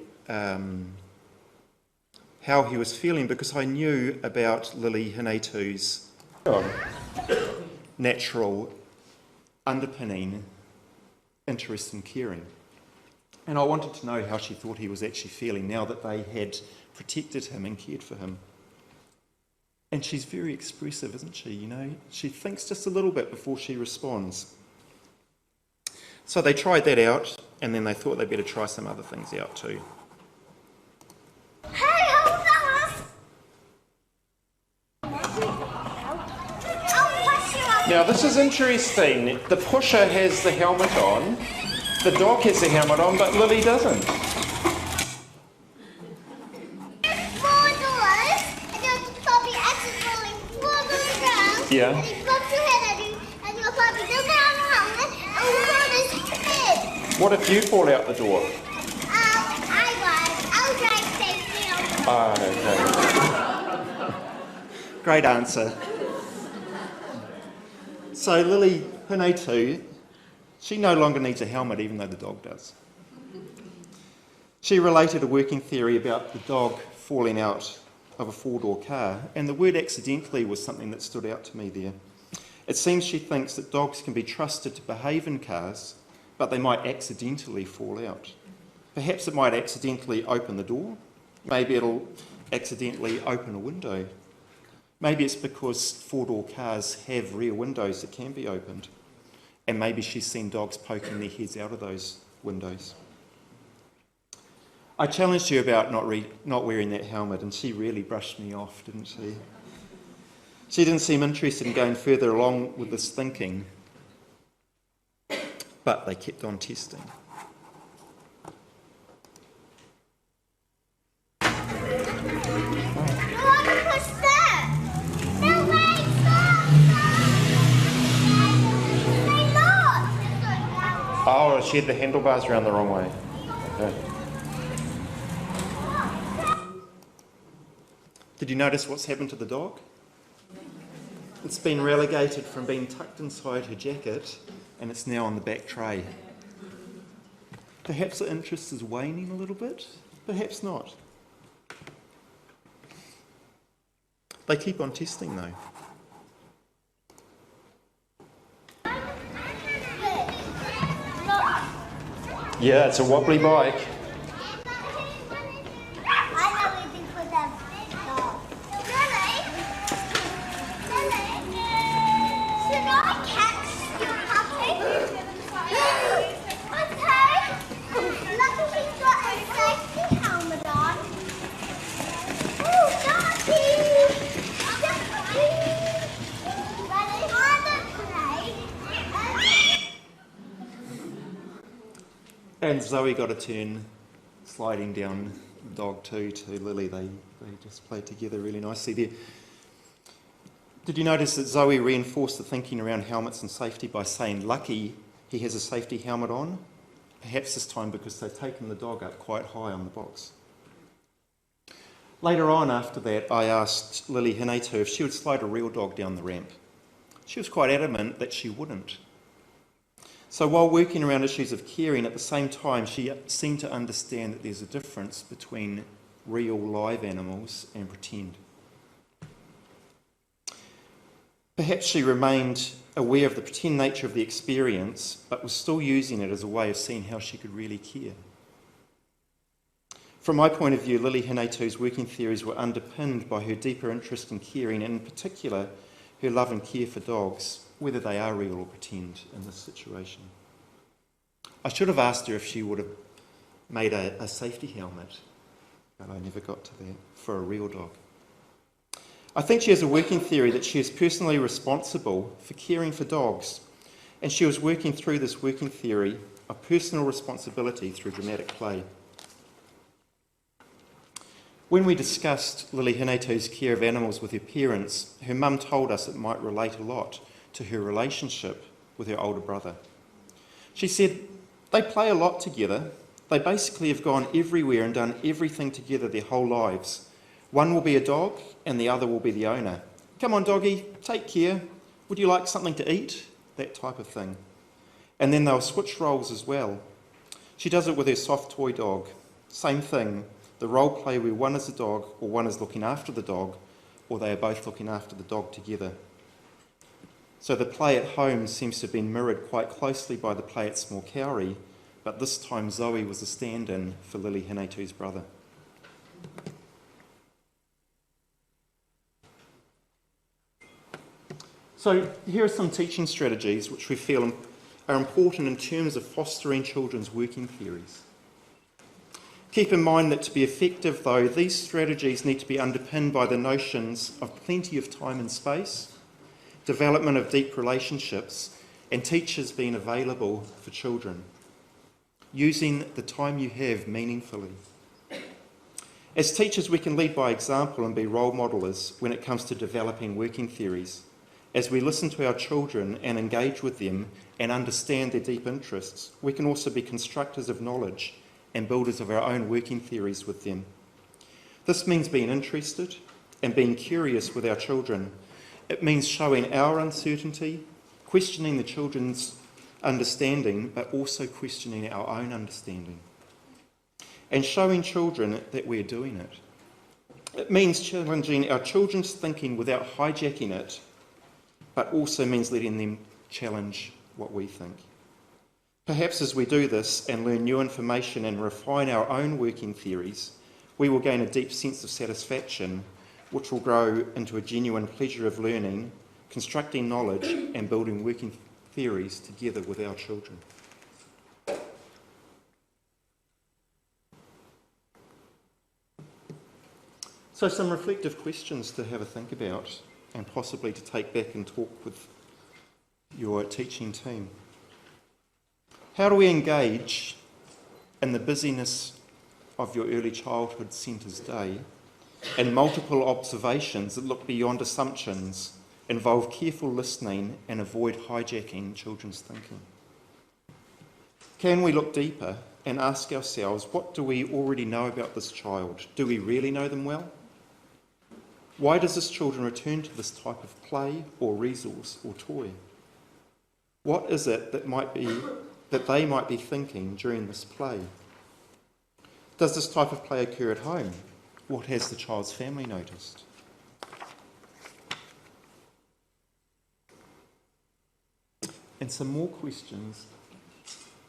how he was feeling because I knew about Lily-Hinato's natural underpinning interest in caring. And I wanted to know how she thought he was actually feeling now that they had protected him and cared for him. And she's very expressive, isn't she? You know, she thinks just a little bit before she responds. So they tried that out, and then they thought they'd better try some other things out too.
Hey, hold on! I'll push you up.
Now this is interesting. The pusher has the helmet on, the dog has the helmet on, but Lily doesn't.
Four doors, and your puppy accidentally falls on the ground.
Yeah.
And he bumps your head at you, and your puppy doesn't have a helmet, and we got his head.
What if you fall out the door?
I'll drive safely on.
Ah, okay. Great answer. So Lily-Hinato, she no longer needs a helmet even though the dog does. She related a working theory about the dog falling out of a four-door car, and the word accidentally was something that stood out to me there. It seems she thinks that dogs can be trusted to behave in cars, but they might accidentally fall out. Perhaps it might accidentally open the door. Maybe it'll accidentally open a window. Maybe it's because four-door cars have rear windows that can be opened. And maybe she's seen dogs poking their heads out of those windows. I challenged her about not wearing that helmet, and she really brushed me off, didn't she? She didn't seem interested in going further along with this thinking. But they kept on testing. Oh, she had the handlebars around the wrong way. Okay. Did you notice what's happened to the dog? It's been relegated from being tucked inside her jacket, and it's now on the back tray. Perhaps the interest is waning a little bit, perhaps not. They keep on testing though. Yeah, it's a wobbly bike. And Zoe got a turn sliding down the dog too to Lily. They just played together really nicely there. Did you notice that Zoe reinforced the thinking around helmets and safety by saying, lucky he has a safety helmet on? Perhaps this time because they've taken the dog up quite high on the box. Later on after that, I asked Lily-Hinato if she would slide a real dog down the ramp. She was quite adamant that she wouldn't. So while working around issues of caring, at the same time she seemed to understand that there's a difference between real live animals and pretend. Perhaps she remained aware of the pretend nature of the experience, but was still using it as a way of seeing how she could really care. From my point of view, Lily-Hinato's working theories were underpinned by her deeper interest in caring, and in particular her love and care for dogs, whether they are real or pretend in this situation. I should have asked her if she would have made a safety helmet, but I never got to that, for a real dog. I think she has a working theory that she is personally responsible for caring for dogs, and she was working through this working theory of personal responsibility through dramatic play. When we discussed Lily-Hinato's care of animals with her parents, her mum told us it might relate a lot to her relationship with her older brother. She said, they play a lot together. They basically have gone everywhere and done everything together their whole lives. One will be a dog and the other will be the owner. Come on, doggy, take care. Would you like something to eat? That type of thing. And then they'll switch roles as well. She does it with her soft toy dog. Same thing. The role play where one is a dog or one is looking after the dog, or they are both looking after the dog together. So the play at home seems to have been mirrored quite closely by the play at small Kauri, but this time Zoe was a stand-in for Lily-Hinato's brother. So here are some teaching strategies which we feel are important in terms of fostering children's working theories. Keep in mind that to be effective, though, these strategies need to be underpinned by the notions of plenty of time and space, development of deep relationships, and teachers being available for children, using the time you have meaningfully. As teachers, we can lead by example and be role modelers when it comes to developing working theories. As we listen to our children and engage with them and understand their deep interests, we can also be constructors of knowledge and builders of our own working theories with them. This means being interested and being curious with our children. It means showing our uncertainty, questioning the children's understanding, but also questioning our own understanding, and showing children that we're doing it. It means challenging our children's thinking without hijacking it, but also means letting them challenge what we think. Perhaps as we do this and learn new information and refine our own working theories, we will gain a deep sense of satisfaction, which will grow into a genuine pleasure of learning, constructing knowledge and building working theories together with our children. So some reflective questions to have a think about and possibly to take back and talk with your teaching team. How do we engage in the busyness of your early childhood centres day and multiple observations that look beyond assumptions, involve careful listening and avoid hijacking children's thinking? Can we look deeper and ask ourselves, what do we already know about this child? Do we really know them well? Why does this children return to this type of play or resource or toy? What is it that they might be thinking during this play? Does this type of play occur at home? What has the child's family noticed? And some more questions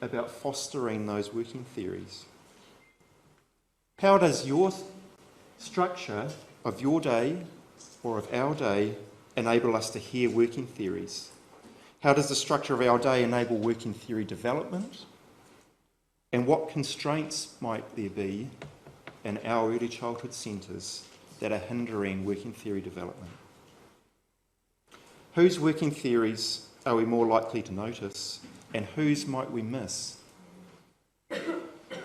about fostering those working theories. How does your structure of your day or of our day enable us to hear working theories? How does the structure of our day enable working theory development? And what constraints might there be in our early childhood centres that are hindering working theory development? Whose working theories are we more likely to notice, and whose might we miss?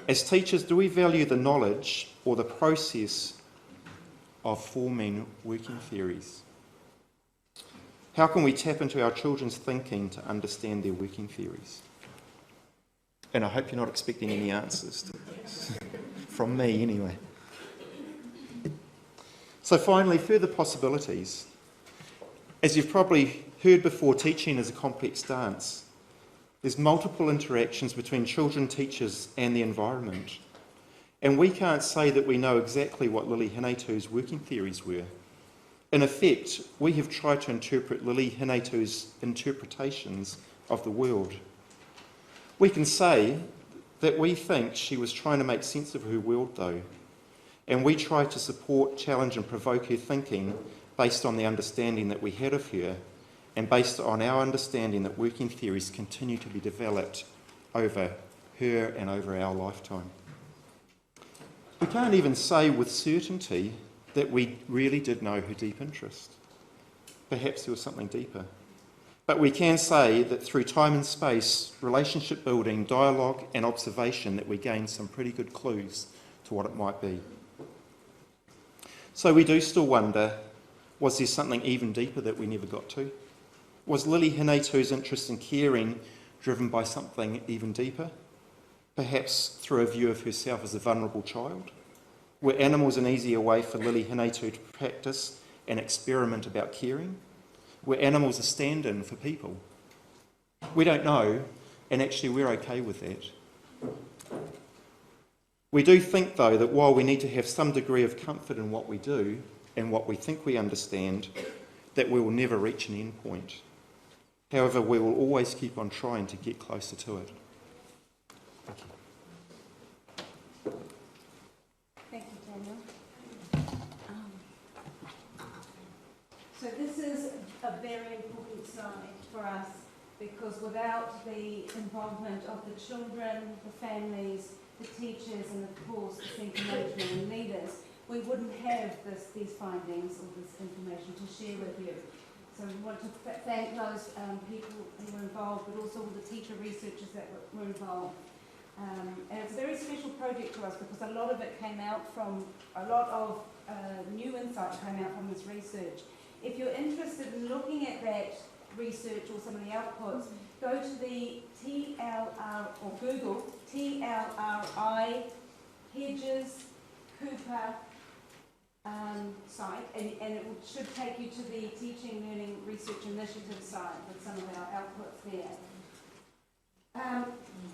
As teachers, do we value the knowledge or the process of forming working theories? How can we tap into our children's thinking to understand their working theories? And I hope you're not expecting any answers to this, from me anyway. So finally, further possibilities. As you've probably heard before, teaching is a complex dance. There's multiple interactions between children, teachers and the environment. And we can't say that we know exactly what Lily-Hinato's working theories were. In effect, we have tried to interpret Lily-Hinato's interpretations of the world. We can say that we think she was trying to make sense of her world, though, and we try to support, challenge and provoke her thinking based on the understanding that we had of her and based on our understanding that working theories continue to be developed over her and over our lifetime. We can't even say with certainty that we really did know her deep interest. Perhaps there was something deeper. But we can say that through time and space, relationship building, dialogue and observation, that we gained some pretty good clues to what it might be. So we do still wonder, was there something even deeper that we never got to? Was Lily-Hinato's interest in caring driven by something even deeper? Perhaps through a view of herself as a vulnerable child? Were animals an easier way for Lily-Hinato to practice and experiment about caring? Were animals a stand-in for people? We don't know, and actually we're okay with that. We do think, though, that while we need to have some degree of comfort in what we do and what we think we understand, that we will never reach an end point. However, we will always keep on trying to get closer to it. Thank you.
Thank you, Daniel. So this is a very important slide for us because without the involvement of the children, the families, the teachers, and of course the centre management and leaders, we wouldn't have these findings or this information to share with you. So we want to thank those people who were involved, but also all the teacher researchers that were involved. And it's a very special project to us because a lot of it came out from, a lot of new insights came out from this research. If you're interested in looking at that research or some of the outputs, go to the TLR or Google TLRI Hedges Cooper site, and it should take you to the Teaching Learning Research Initiative site with some of our outputs there.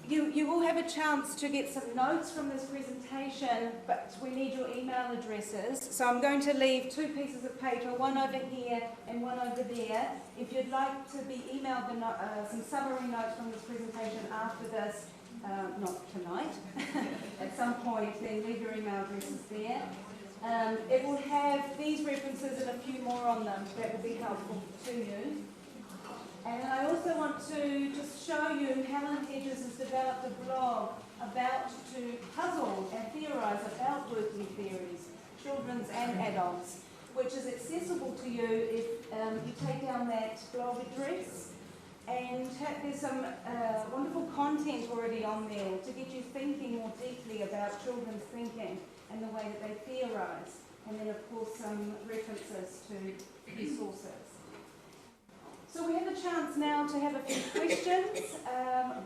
You will have a chance to get some notes from this presentation, but we need your email addresses. So I'm going to leave 2 pieces of paper, one over here and one over there. If you'd like to be emailed some summary notes from this presentation after this, not tonight, at some point, then leave your email addresses there. It will have these references and a few more on them that will be helpful to you. And I also want to just show you Helen Hedges has developed a blog about to puzzle and theorise about working theories, children's and adults, which is accessible to you if you take down that blog address. And there's some wonderful content already on there to get you thinking more deeply about children's thinking and the way that they theorise. And then, of course, some references to resources. So we have a chance now to have a few questions.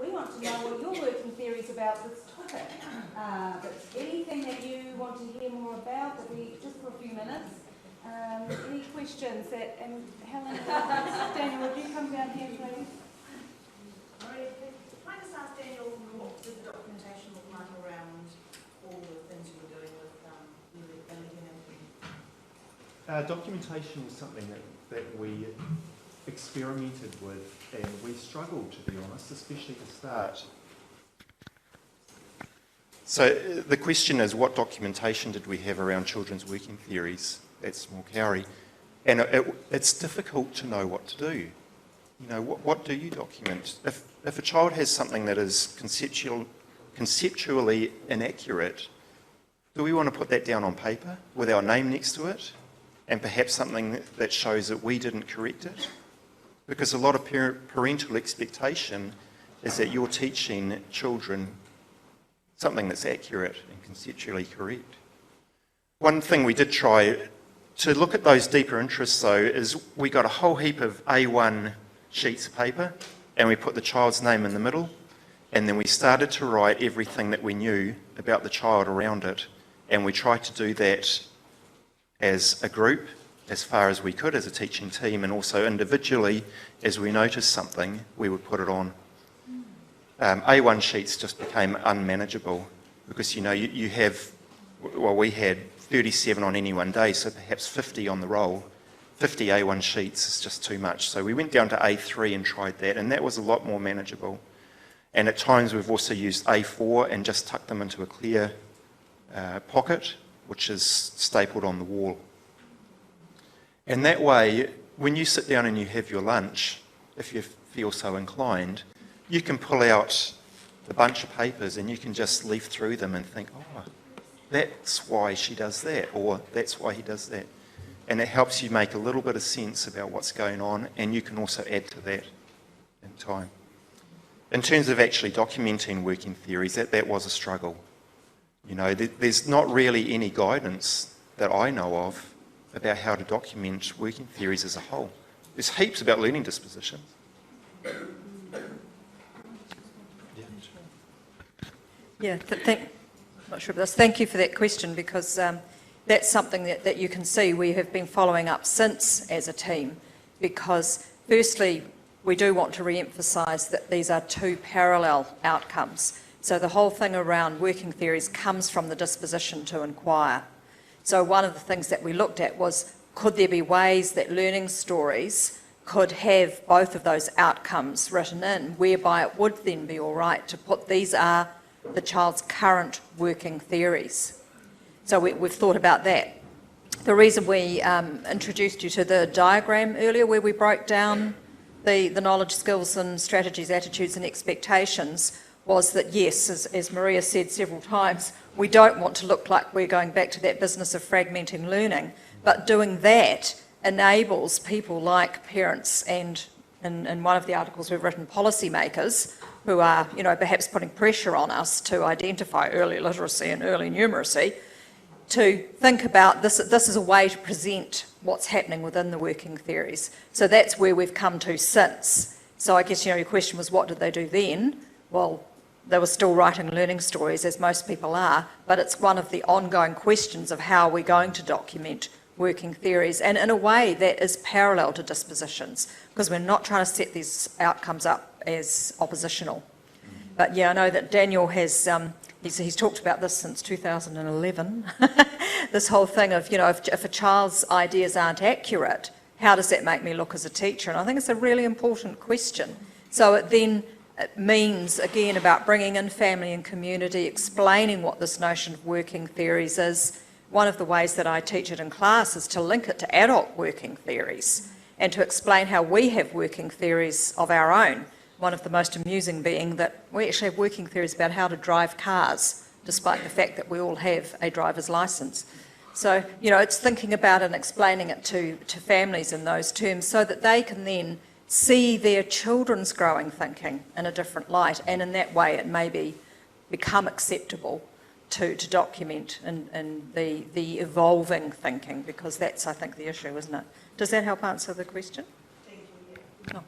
We want to know what your working theory is about this topic. But anything that you want to hear more about, that we just for a few minutes. Any questions that, and Helen, Daniel, would you come down here, please?
Can I just ask Daniel, what did the documentation look like around all the things you were doing with Lily-Hinato?
Documentation was something that we experimented with, and we struggled, to be honest, especially to start. So the question is, what documentation did we have around children's working theories at small Kauri? And it's difficult to know what to do. You know, what do you document? If a child has something that is conceptually inaccurate, do we want to put that down on paper with our name next to it? And perhaps something that shows that we didn't correct it? Because a lot of parental expectation is that you're teaching children something that's accurate and conceptually correct. One thing we did try to look at those deeper interests, though, is we got a whole heap of A1 sheets of paper and we put the child's name in the middle, and then we started to write everything that we knew about the child around it, and we tried to do that as a group as far as we could as a teaching team, and also individually as we noticed something we would put it on. A1 sheets just became unmanageable because, you know, you have, well, we had 37 on any one day, so perhaps 50 on the roll. 50 A1 sheets is just too much, so we went down to A3 and tried that, and that was a lot more manageable. And at times we've also used A4 and just tucked them into a clear pocket which is stapled on the wall. And that way, when you sit down and you have your lunch, if you feel so inclined, you can pull out the bunch of papers and you can just leaf through them and think, oh, that's why she does that, or that's why he does that. And it helps you make a little bit of sense about what's going on, and you can also add to that in time. In terms of actually documenting working theories, that was a struggle. You know, there's not really any guidance that I know of about how to document working theories as a whole. There's heaps about learning dispositions.
Yeah, not sure about this. Thank you for that question, because that's something that you can see we have been following up since as a team, because firstly, we do want to re-emphasise that these are 2 parallel outcomes. So the whole thing around working theories comes from the disposition to inquire. So one of the things that we looked at was, could there be ways that learning stories could have both of those outcomes written in, whereby it would then be all right to put these are the child's current working theories. So we've thought about that. The reason we introduced you to the diagram earlier, where we broke down the knowledge, skills and strategies, attitudes and expectations was that yes, as Maria said several times, we don't want to look like we're going back to that business of fragmenting learning, but doing that enables people like parents and in one of the articles we've written, policymakers who are, perhaps putting pressure on us to identify early literacy and early numeracy, to think about this is a way to present what's happening within the working theories. So that's where we've come to since. So I guess, your question was, what did they do then? Well, they were still writing learning stories, as most people are, but it's one of the ongoing questions of how we're going to document working theories, and in a way that is parallel to dispositions, because we're not trying to set these outcomes up as oppositional. But yeah, I know that Daniel has, he's talked about this since 2011, this whole thing of, if a child's ideas aren't accurate, how does that make me look as a teacher? And I think it's a really important question. So it means, again, about bringing in family and community, explaining what this notion of working theories is. One of the ways that I teach it in class is to link it to adult working theories and to explain how we have working theories of our own. One of the most amusing being that we actually have working theories about how to drive cars, despite the fact that we all have a driver's licence. So, it's thinking about and explaining it to families in those terms so that they can then see their children's growing thinking in a different light, and in that way it may become acceptable to document in the evolving thinking, because that's, I think, the issue, isn't it? Does that help answer the question?
Thank you, yeah.
Oh.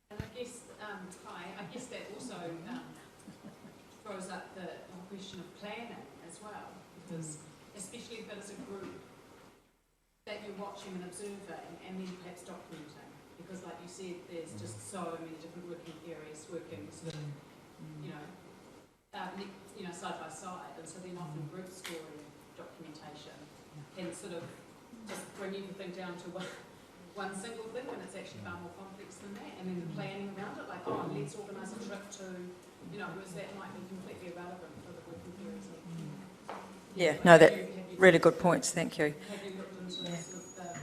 And I guess that also throws up the question of planning as well, because especially if it is a group that you're watching and observing and then perhaps documenting, because like you said, there's just so many different working theories working sort of, side by side, and so then often group story documentation can sort of just bring everything down to one single thing, when it's actually far more complex than that, and then the planning around it, like, let's organise a trip to, whereas that might be completely irrelevant for the working theories.
Yeah, no, really good points, thank you.
Have you looked into sort of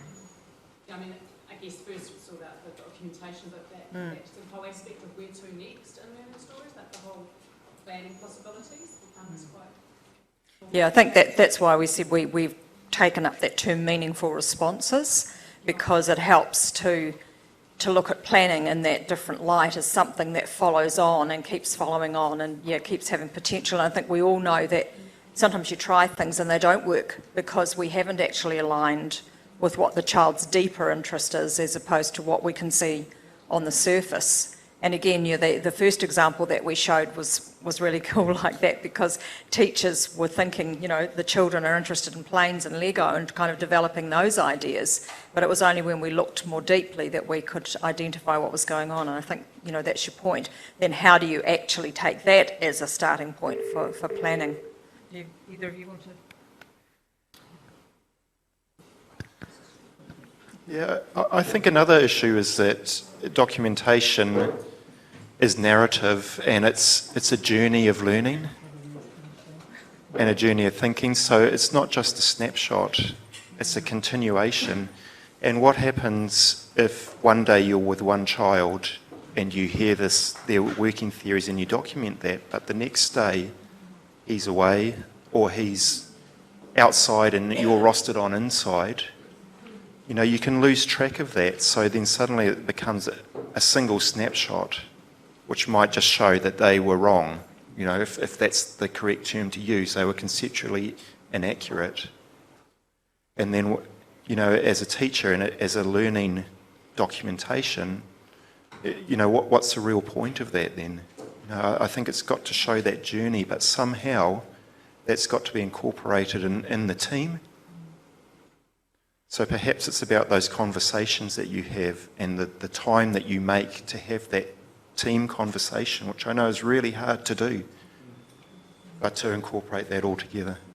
I guess first it's all about the documentation, but that sort of whole aspect of where to next in learning stories, like the whole planning possibilities becomes quite...
Yeah, I think that's why we said we've taken up that term meaningful responses, because it helps to look at planning in that different light as something that follows on and keeps following on and keeps having potential. And I think we all know that sometimes you try things and they don't work because we haven't actually aligned with what the child's deeper interest is, as opposed to what we can see on the surface. And again, the first example that we showed was really cool like that, because teachers were thinking, the children are interested in planes and Lego and kind of developing those ideas. But it was only when we looked more deeply that we could identify what was going on. And I think, that's your point. Then how do you actually take that as a starting point for planning? Either of you want to?
Yeah, I think another issue is that documentation is narrative, and it's a journey of learning and a journey of thinking. So it's not just a snapshot, it's a continuation. And what happens if one day you're with one child and you hear their working theories and you document that, but the next day he's away or he's outside and you're rostered on inside? You can lose track of that, so then suddenly it becomes a single snapshot, which might just show that they were wrong. If that's the correct term to use, they were conceptually inaccurate. And then, as a teacher and as a learning documentation, what's the real point of that then? I think it's got to show that journey, but somehow that's got to be incorporated in the team. So perhaps it's about those conversations that you have and the time that you make to have that team conversation, which I know is really hard to do, but to incorporate that all together.